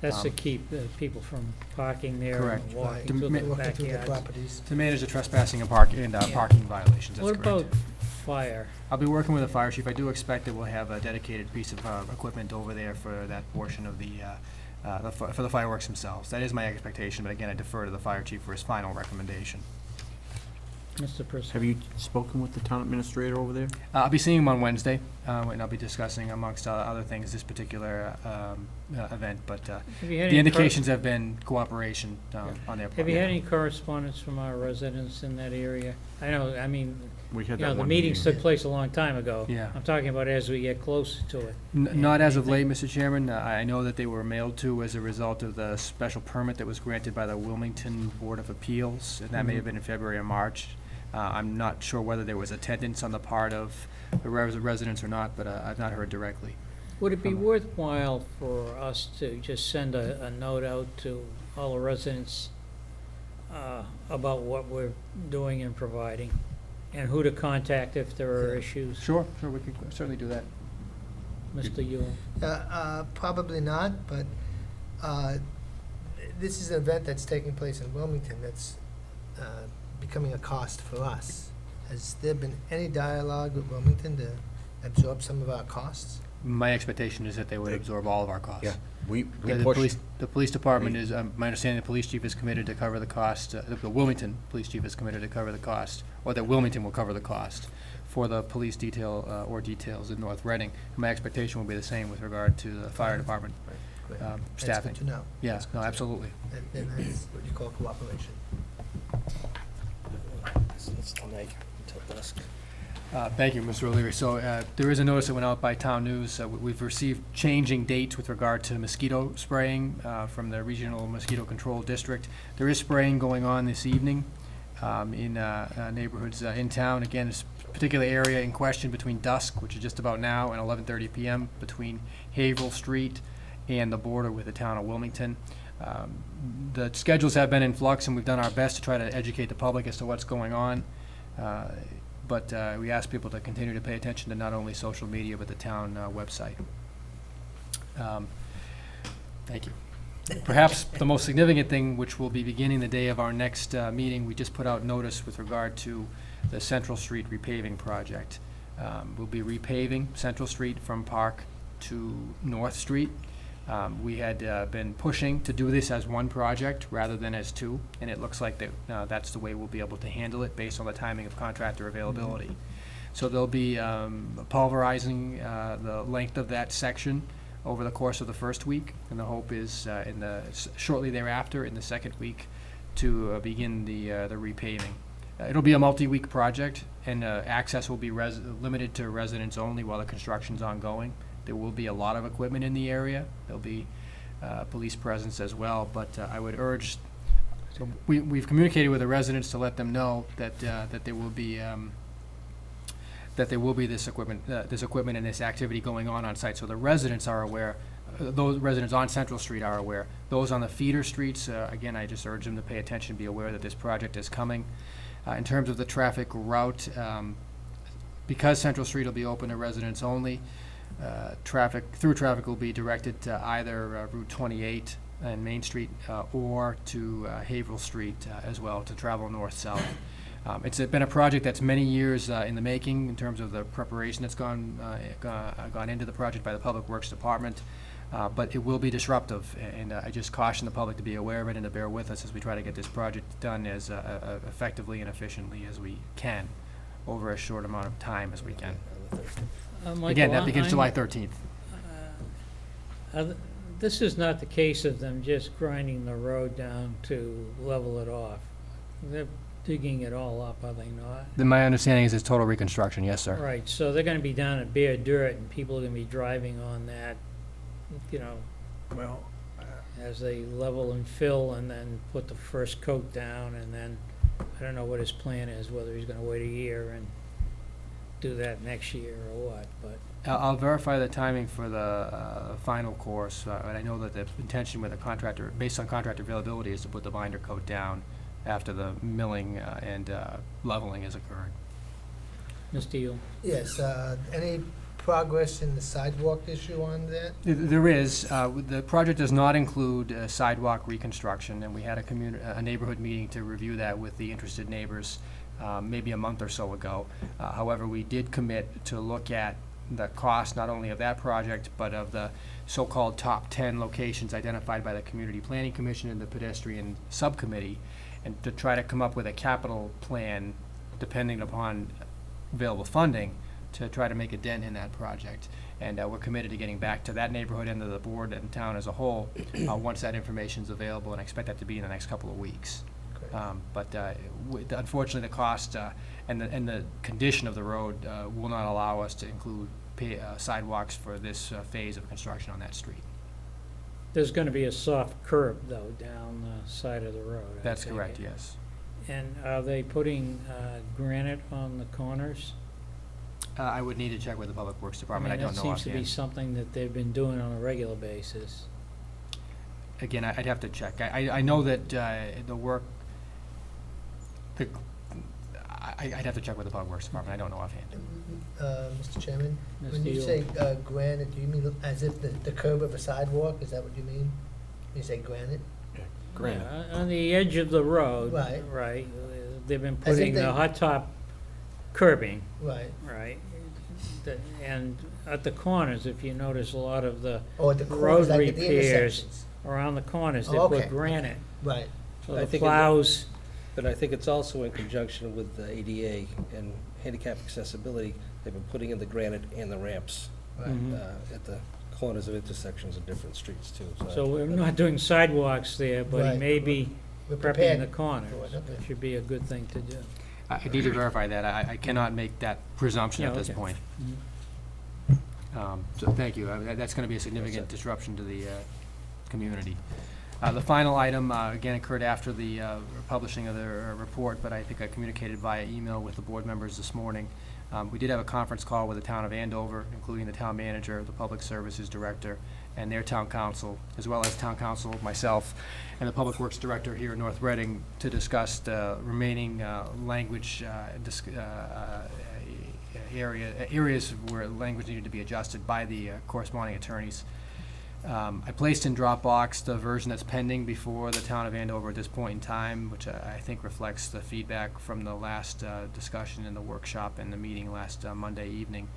That's to keep the people from parking there Correct. and walking Right. through the Walking through the backyards. properties. To manage the trespassing and parking violations, that's What correct. about fire? I'll be working with the fire chief. I do expect that we'll have a dedicated piece of equipment over there for that portion of for the fireworks themselves. That is my expectation, but again, I defer to the fire chief for his final recommendation. Mr. Purcell? Have you spoken with the town administrator over there? I'll be seeing him on Wednesday, and I'll be discussing, amongst other things, this particular event, but Have you had the any indications have been cooperation on their part. Have you had any correspondence from our residents in that area? I know, I mean, We had you know, that the one meetings meeting. took place a long time ago. Yeah. I'm talking about as we get closer to it. Not as of late, Mr. Chairman. I know that they were mailed to as a result of the special permit that was granted by the Wilmington Board of Appeals, and that may have been in February or March. I'm not sure whether there was attendance on the part of the residents or not, but I've not heard directly. Would it be worthwhile for us to just send a note out to all the residents about what we're doing and providing, and who to contact if there are issues? Sure, we could certainly do that. Mr. Yule? Probably not, but this is an event that's taking place in Wilmington that's becoming a cost for us. Has there been any dialogue with Wilmington to absorb some of our costs? My expectation is that they would absorb all of our costs. Yeah, we Yeah, pushed. the police department is, my understanding, the police chief is committed to cover the cost, the Wilmington police chief is committed to cover the cost, or that Wilmington will cover the cost for the police detail, or details in North Reading. My expectation will be the same with regard to the fire department Great. staffing. That's good to know. Yeah, That's good no, to know. absolutely. And that's what you call cooperation. It's tonight until dusk. Thank you, Mr. O'Leary. So there is a notice that went out by Town News. We've received changing dates with regard to mosquito spraying from the Regional Mosquito Control District. There is spraying going on this evening in neighborhoods in town. Again, this particular area in question between dusk, which is just about now, and 11:30 p.m. between Haverhill Street and the border with the town of Wilmington. The schedules have been in flux, and we've done our best to try to educate the public as to what's going on. But we ask people to continue to pay attention to not only social media, but the town website. Thank you. Perhaps the most significant thing, which will be beginning the day of our next meeting, we just put out notice with regard to the Central Street repaving project. We'll be repaving Central Street from Park to North Street. We had been pushing to do this as one project rather than as two, and it looks like that's the way we'll be able to handle it based on the timing of contractor availability. So they'll be pulverizing the length of that section over the course of the first week, and the hope is shortly thereafter, in the second week, to begin the repaving. It'll be a multi-week project, and access will be limited to residents only while the construction's ongoing. There will be a lot of equipment in the area. There'll be police presence as well, but I would urge, so we've communicated with the residents to let them know that there will be this equipment and this activity going on site, so the residents are aware. Those residents on Central Street are aware. Those on the feeder streets, again, I just urge them to pay attention, be aware that this project is coming. In terms of the traffic route, because Central Street will be open to residents only, traffic will be directed to either Route 28 and Main Street or to Haverhill Street as well, to travel north-south. It's been a project that's many years in the making in terms of the preparation that's gone into the project by the Public Works Department, but it will be disruptive, and I just caution the public to be aware of it and to bear with us as we try to get this project done as effectively and efficiently as we can over as short amount of time as we can. Again, that begins July 13th. This is not the case of them just grinding the road down to level it off. They're digging it all up, are they not? My understanding is it's total reconstruction, yes, sir. Right, so they're gonna be down at bare dirt, and people are gonna be driving on that, as they level and fill, and then put the first coat down, and then, I don't know what his plan is, whether he's gonna wait a year and do that next year or what, but. I'll verify the timing for the final course, and I know that the intention with the contractor, based on contractor availability, is to put the binder coat down after the milling and leveling has occurred. Mr. Yule? Yes, any progress in the sidewalk issue on that? There is. The project does not include sidewalk reconstruction, and we had a neighborhood meeting to review that with the interested neighbors maybe a month or so ago. However, we did commit to look at the cost not only of that project, but of the so-called top 10 locations identified by the Community Planning Commission and the Pedestrian Subcommittee, and to try to come up with a capital plan, depending upon available funding, to try to make a dent in that project. And we're committed to getting back to that neighborhood and to the board and town as a whole once that information is available, and I expect that to be in the next couple of weeks. But unfortunately, the cost and the condition of the road will not allow us to include sidewalks for this phase of construction on that street. There's gonna be a soft curb, though, down the side of the road. I That's take correct, it. yes. And are they putting granite on the corners? I would need to check with the Public Works Department. I mean, don't know that seems to be offhand. something that they've been doing on a regular basis. Again, I'd have to check. I know that the work, I'd have to check with the Public Works Department. I don't know offhand. Mr. Chairman, when Mr. you Yule. say granite, do you mean as if the curb of a sidewalk? Is that what you mean? When you say granite? Granted, Yeah, on the edge of the road. Right. Right, they've been As if putting they- the hot top curbing, Right. right? And at the corners, if you notice, a lot of the Or at the road corners, like at the repairs intersections? around the corners, they Oh, put okay. granite. Right. So I the think it- plows, But I think it's also in conjunction with the ADA and handicap accessibility. They've been putting in the granite and the ramps Right. Mhm. at the corners of intersections of different streets, too. so we're not doing sidewalks there, but he Right. may be We're prepping prepared the corners, for it, okay. which should be a good thing to do. I need to verify that. I cannot make that presumption Yeah, at this okay. point. Mhm. So thank you. That's going to be a significant disruption to the community. The final item, again, occurred after the publishing of the report, but I think I communicated via email with the board members this morning. We did have a conference call with the town of Andover, including the town manager, the public services director, and their town council, as well as town council, myself, and the public works director here in North Reading to discuss the remaining language areas where language needed to be adjusted by the corresponding attorneys. I placed in Dropbox the version that's pending before the town of Andover at this point in time, which I think reflects the feedback from the last discussion in the workshop and the meeting last Monday evening.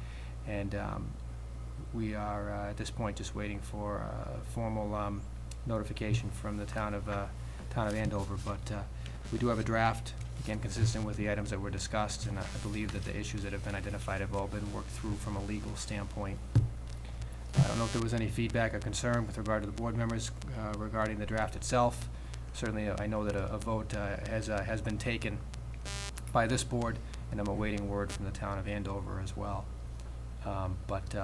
And we are, at this point, just waiting for formal notification from the town of Andover. But we do have a draft, again, consistent with the items that were discussed, and I believe that the issues that have been identified have all been worked through from a legal standpoint. I don't know if there was any feedback or concern with regard to the board members regarding the draft itself. Certainly, I know that a vote has been taken by this board, and I'm awaiting word from the town of Andover as well. But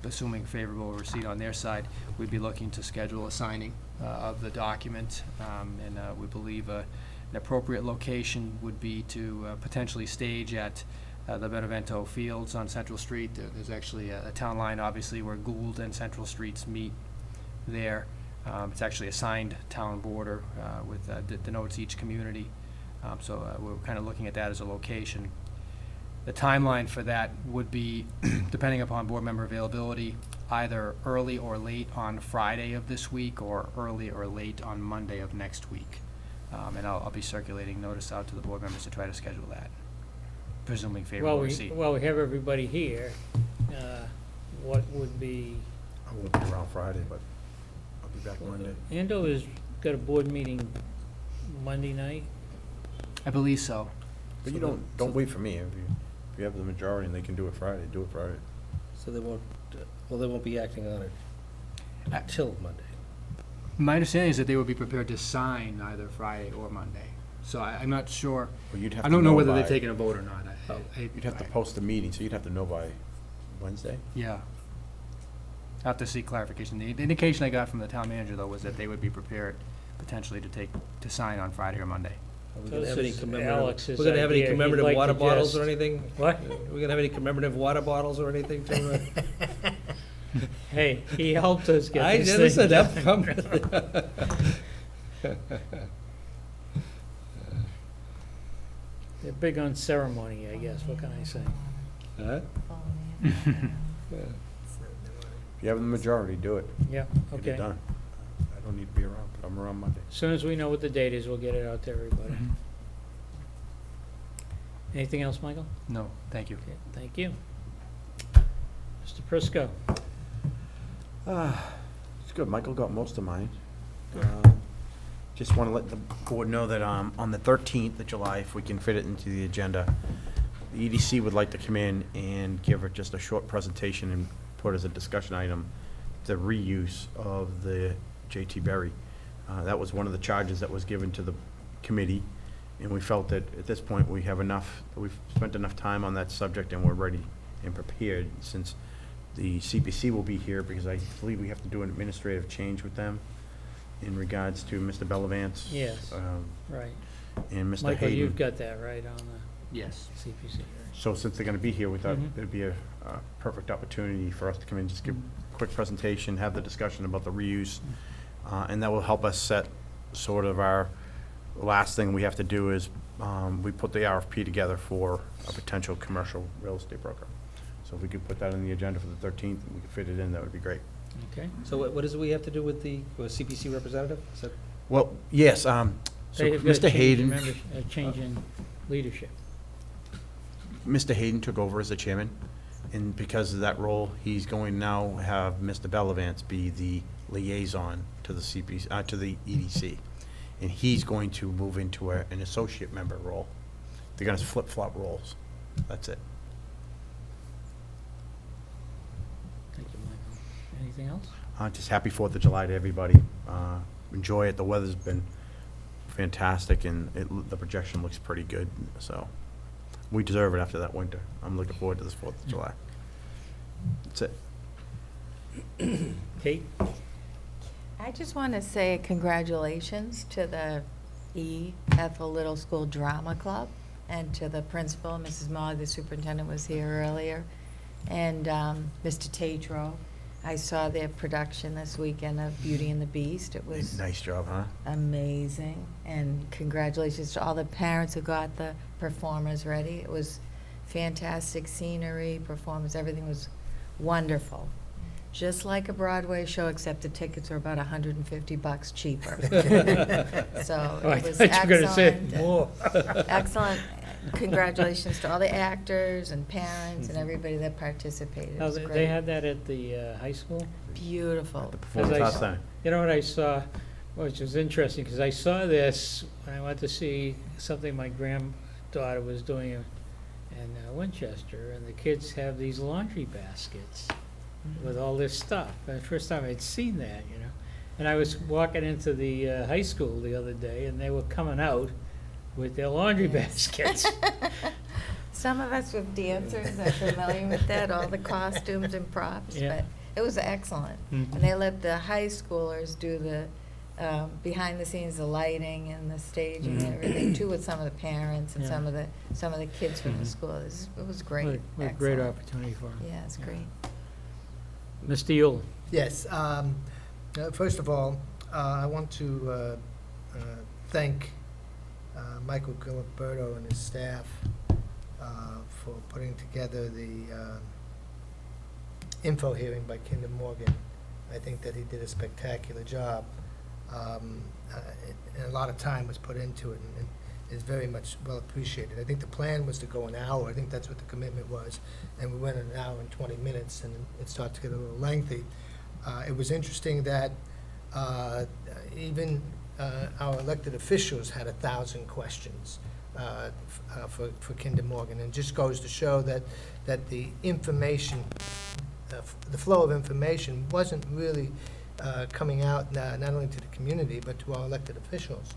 assuming favorable receipt on their side, we'd be looking to schedule a signing of the document, and we believe an appropriate location would be to potentially stage at the Benevento Fields on Central Street. There's actually a town line, obviously, where Gould and Central Streets meet there. It's actually a signed town border that denotes each community. So we're kind of looking at that as a location. The timeline for that would be, depending upon board member availability, either early or late on Friday of this week or early or late on Monday of next week. And I'll be circulating notice out to the board members to try to schedule that, presuming favorable receipt. Well, we have everybody here. What would be, I won't be around Friday, but I'll be back Monday. Andover's got a board meeting Monday night? I believe so. But you So don't wait for me. If you have the majority and they can do it Friday, do it Friday. So they won't be acting on it until Monday. My understanding is that they would be prepared to sign either Friday or Monday. So I'm not sure. Well, you'd have I to don't know whether by- they're taking a vote or not. You'd have to post the meeting, so you'd have to know by Wednesday? Yeah. I'll have to seek clarification. The indication I got from the town manager, though, was that they would be prepared potentially to sign on Friday or Monday. Are we So gonna this have any is commemorative, Alex's we're gonna have any idea. He'd commemorative like to water bottles or just- anything? What? We're gonna have any commemorative water bottles or anything to? Hey, he helped us get I this never thing said done. that. They're big on ceremony, I guess. What can I say? Huh? If you have the majority, do it. Yeah, Get okay. it done. I don't need to be around, but I'm around Monday. As soon as we know what the date is, we'll get it out to everybody. Mhm. Anything else, Michael? No, thank you. Okay, thank you. Mr. Prisco? It's good. Michael got most of mine. Just want to let the board know that on the 13th of July, if we can fit it into the agenda, the EDC would like to come in and give it just a short presentation and put as a discussion item the reuse of the J.T. Berry. That was one of the charges that was given to the committee, and we felt that at this point we have enough, we've spent enough time on that subject and we're ready and prepared, since the CPC will be here, because I believe we have to do an administrative change with them in regards to Mr. Bellavance. Yes. Um, Right. And Mr. Michael, Hayden. you've got that right on Yes. the CPC, right? So since they're gonna be here, we thought Mhm. it'd be a perfect opportunity for us to come in, just give a quick presentation, have the discussion about the reuse, and that will help us set sort of our, last thing we have to do is, we put the RFP together for a potential commercial real estate broker. So if we could put that on the agenda for the 13th, and we could fit it in, that would be great. Okay. So what is it we have to do with the CPC representative? Is that- Well, yes, so They've got a Mr. change in Hayden, a change in leadership. Mr. Hayden took over as the chairman, and because of that role, he's going to now have Mr. Bellavance be the liaison to the to the EDC. And he's going to move into an associate member role. They're gonna flip-flop roles. That's it. Thank you, Michael. Anything else? Just happy 4th of July to everybody. Enjoy it. The weather's been fantastic, and the projection looks pretty good, so we deserve it after that winter. I'm looking forward to this 4th of July. That's it. Kate? I just want to say congratulations to the Ethel Little School Drama Club and to the principal, Mrs. Molly, the superintendent was here earlier, and Mr. Tatro. I saw their production this weekend of Beauty and the Beast. It was Nice job, huh? amazing, and congratulations to all the parents who got the performers ready. It was fantastic scenery, performance, everything was wonderful. Just like a Broadway show, except the tickets were about $150 cheaper. So Oh, I it was thought you were gonna say excellent. more. Excellent. Congratulations to all the actors and parents and everybody that participated. It Oh, was they great. had that at the high school? Beautiful. The Performance I Arts saw- Center. You know what I saw, which was interesting, because I saw this when I went to see something my granddaughter was doing in Winchester, and the kids have these laundry baskets with all this stuff. And the first time I'd seen that, you know. And I was walking into the high school the other day, and they were coming out with their laundry Yes. baskets. Some of us with dancers are familiar with that, all the costumes and props, Yeah. but it was excellent. Mhm. And they let the high schoolers do the behind the scenes, the lighting and the staging and Mhm. everything, too, with some of the parents and Yeah. some of the kids from the Mhm. school. It was great. What a great Excellent. opportunity for them. Yeah, it's great. Mr. Yule? Yes, first of all, I want to thank Michael Gilberto and his staff for putting together the info hearing by Kinder Morgan. I think that he did a spectacular job. And a lot of time was put into it, and is very much well appreciated. I think the plan was to go an hour. I think that's what the commitment was. And we went an hour and 20 minutes, and it started to get a little lengthy. It was interesting that even our elected officials had 1,000 questions for Kinder Morgan. And it just goes to show that the information, the flow of information wasn't really coming out not only to the community, but to our elected officials.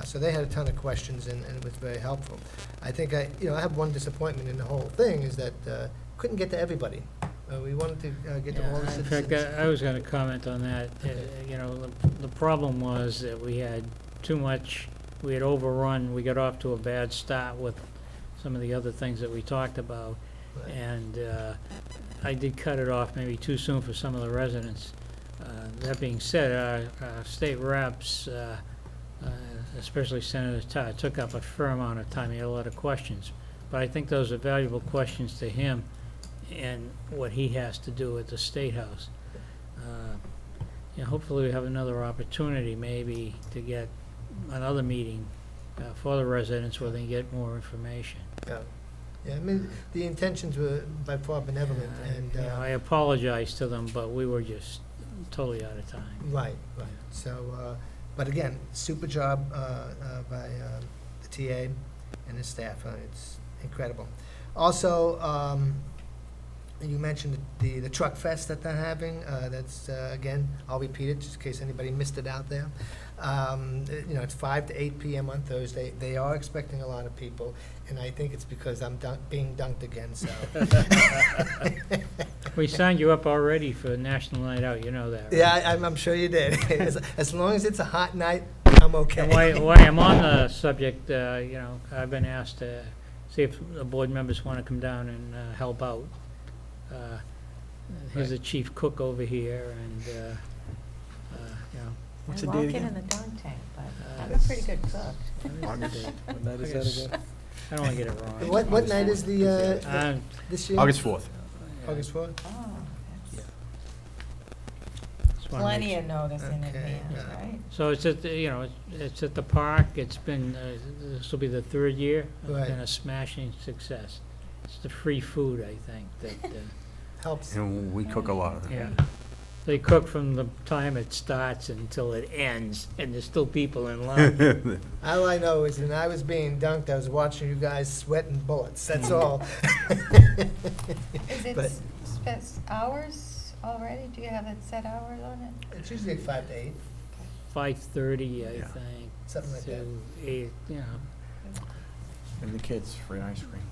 So they had a ton of questions, and it was very helpful. I think I have one disappointment in the whole thing, is that couldn't get to everybody. We wanted to get to all the In citizens. fact, I was going to comment on that. The problem was that we had too much, we had overrun, we got off to a bad start with some of the other things that we talked about. Right. And I did cut it off maybe too soon for some of the residents. That being said, our state reps, especially Senator Todd, took up a fair amount of time. He had a lot of questions. But I think those are valuable questions to him and what he has to do at the State House. Hopefully we have another opportunity maybe to get another meeting for the residents where they can get more information. Yeah, I mean, the intentions were by far benevolent, and, I apologize to them, but we were just totally out of time. right. So, but again, super job by the TA and his staff. It's incredible. Also, you mentioned the Truck Fest that they're having. That's, again, I'll repeat it just in case anybody missed it out there. It's 5 to 8 p.m. on Thursday. They are expecting a lot of people, and I think it's because I'm being dunked again, so. We signed you up already for National Night Out, you know that, right? Yeah, I'm sure you did. As long as it's a hot night, I'm okay. And while I'm on the subject, I've been asked to see if the board members want to come down and help out. Here's the chief cook over here, and, What's I the walk date in again? in the dunk tank, but I'm a it's- pretty good cook. August. What night is that again? I don't want to get it wrong. What night is the, Uh, this year? August 4th. August 4th? Oh, that's just wanna make plenty sure. of notice in Okay, advance, yeah. right? So it's at, it's at the park. It's been, this will be the third year. It's Right. been a smashing success. It's the free food, I think, that, Helps. And we cook a lot. yeah. They cook from the time it starts until it ends, and there's still people in line. All I know is when I was being dunked, I was watching you guys sweating bullets, that's all. Is it But- hours already? Do you have it set hours on it? It's usually 5 to 8, 5:30, I Yeah. think, something like that. to 8, And the kids, free ice cream.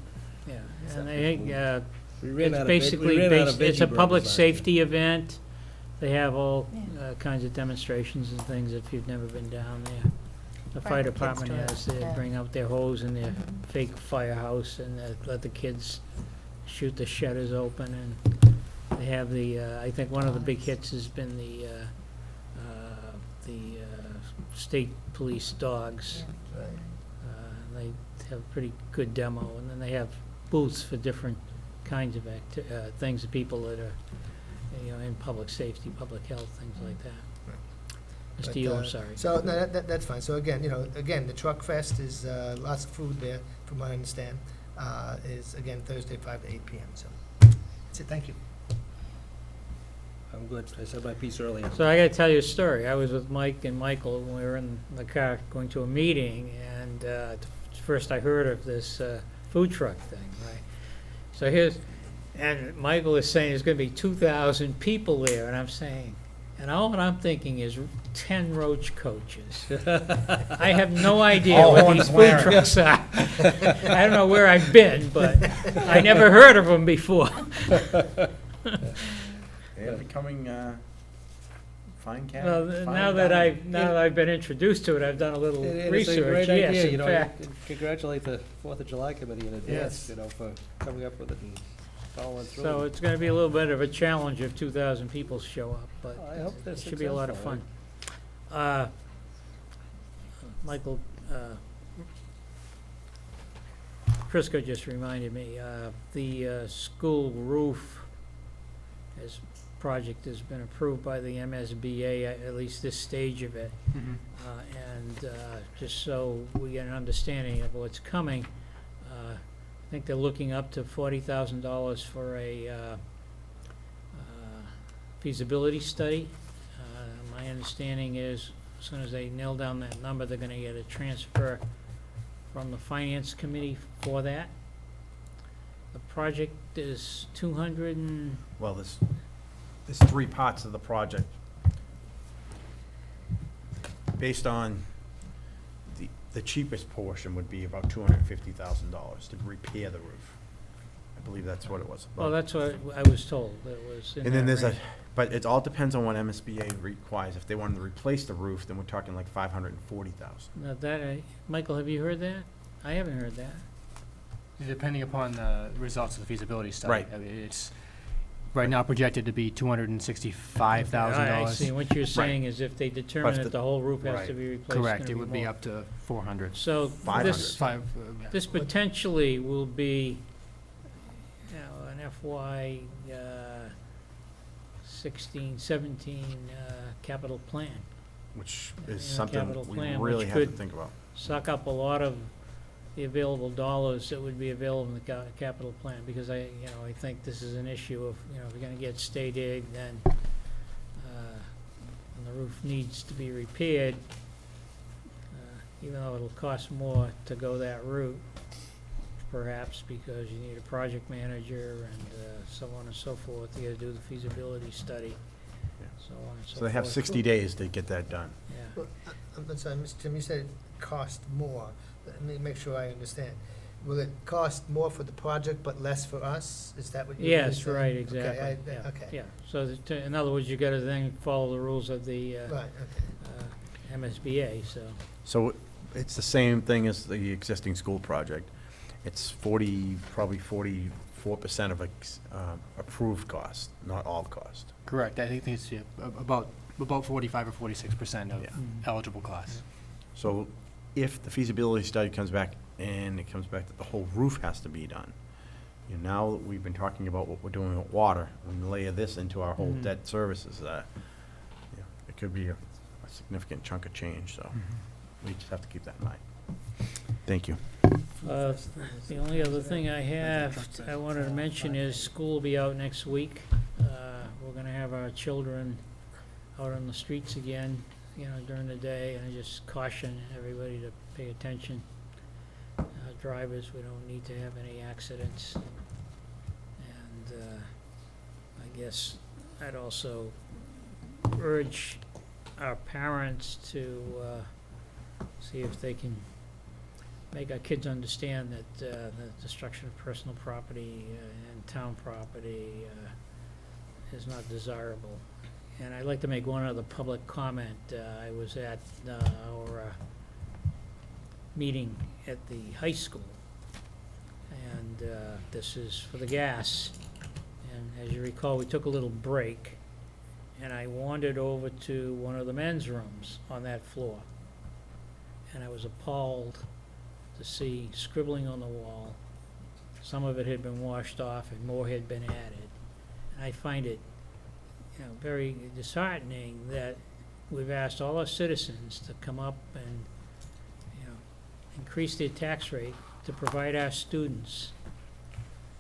yeah. And they, We ran it's out of veg- basically, we ran out of it's a veggie public burgers last year. safety event. They have all Yeah. kinds of demonstrations and things if you've never been down there. The fire Right, the kids department do it, has, they yeah. bring out their hose and their Mhm. fake firehouse and let the kids shoot the shutters open, and they have I think one of the big hits has been the state police dogs. Yeah. Right. They have a pretty good demo, and then they have booths for different kinds of things, that people that are, in public safety, public health, things like that. But, Mr. Yule, I'm sorry. So, no, that's fine. So again, the Truck Fest is, lots of food there, from what I understand, is, again, Thursday, 5 to 8 PM, so. That's it, thank you. I'm good. I said my piece earlier. So I gotta tell you a story. I was with Mike and Michael when we were in the car going to a meeting, and first I heard of this food truck thing, right? So and Michael is saying there's gonna be 2,000 people there, and I'm saying, and all that I'm thinking is 10 roach coaches. I have no idea All what horns these food blaring. trucks are. I don't know where I've been, but I never heard of them before. They're becoming fine cat. Well, now that I've been introduced to it, I've done a little And it's a research, great yes, idea, in fact. Congratulate the 4th of July committee in advance, Yes. for coming up with it and following through. So it's gonna be a little bit of a challenge if 2,000 people show up, but I hope they're it should be a lot of successful, fun. Michael, Crisco just reminded me, the school roof project has been approved by the MSBA, at least this stage of it. Mhm. And just so we get an understanding of what's coming, I think they're looking up to $40,000 for a feasibility study. My understanding is, as soon as they nail down that number, they're gonna get a transfer from the Finance Committee for that. The project is 200 and, Well, there's 3 parts of the project. Based on the cheapest portion would be about $250,000 to repair the roof. I believe that's what it was. well, that's what I was told, it was in And then that there's range. but it all depends on what MSBA requires. If they wanted to replace the roof, then we're talking like $540,000. Now that, Michael, have you heard that? I haven't heard that. Depending upon the results of the feasibility study. Right. I mean, it's right now projected to be $265,000. I see, what you're saying is if they determine But if that the- the whole roof has to right. be replaced, it's Correct, gonna it would be more. up to 400. So 500. this potentially will be, an FY 16, 17 capital plan. Which Yeah, is something capital we plan, really which have to could- think about. Suck up a lot of the available dollars that would be available in the capital plan, because I think this is an issue of, if you're gonna get state aid, then, and the roof needs to be repaired, even though it'll cost more to go that route, perhaps because you need a project manager and, so on and so forth, you gotta do the feasibility study, Yeah. so on and so forth. So they have 60 days to get that done. Yeah. Well, I'm sorry, Mr. Tim, you said it cost more. Let me make sure I understand. Will it cost more for the project but less for us? Is that what you're saying? Yes, right, exactly. Okay, Yeah, okay. Yeah, so in other words, you gotta then follow the rules of the, Right, okay. MSBA, so. So it's the same thing as the existing school project. It's 40, probably 44% of approved cost, not all cost. Correct. I think it's about 45 or 46% of Yeah. eligible costs. So if the feasibility study comes back and it comes back that the whole roof has to be done, you know, now that we've been talking about what we're doing with water, we layer this into our whole Mhm. debt services, you know, it could be a significant chunk of change, so we just have to keep that in mind. Thank you. The only other thing I wanted to mention is school will be out next week. We're gonna have our children out on the streets again, you know, during the day, and I just caution everybody to pay attention. Drivers, we don't need to have any accidents. And I guess I'd also urge our parents to see if they can make our kids understand that the destruction of personal property and town property is not desirable. And I'd like to make one other public comment. I was at our meeting at the high school, and this is for the gas. And as you recall, we took a little break, and I wandered over to one of the men's rooms on that floor. And I was appalled to see scribbling on the wall. Some of it had been washed off and more had been added. And I find it, you know, very disheartening that we've asked all our citizens to come up and, you know, increase their tax rate to provide our students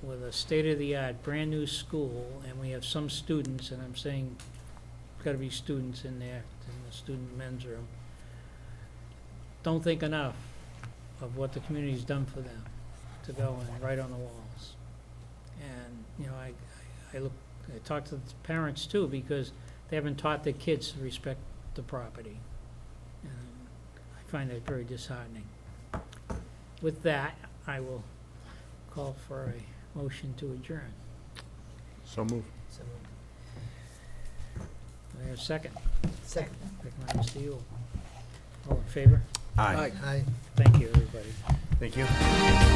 with a state-of-the-art, brand-new school, and we have some students, and I'm saying, there's gotta be students in there, in the student men's room, don't think enough of what the community's done for them, to go and write on the walls. And, you know, I talk to the parents too, because they haven't taught their kids to respect the property. And I find that very disheartening. With that, I will call for a motion to adjourn. So move. So, Do I have a second? second. Second by Mr. Yule. All in favor? Aye. Aye. Thank you, everybody. Thank you.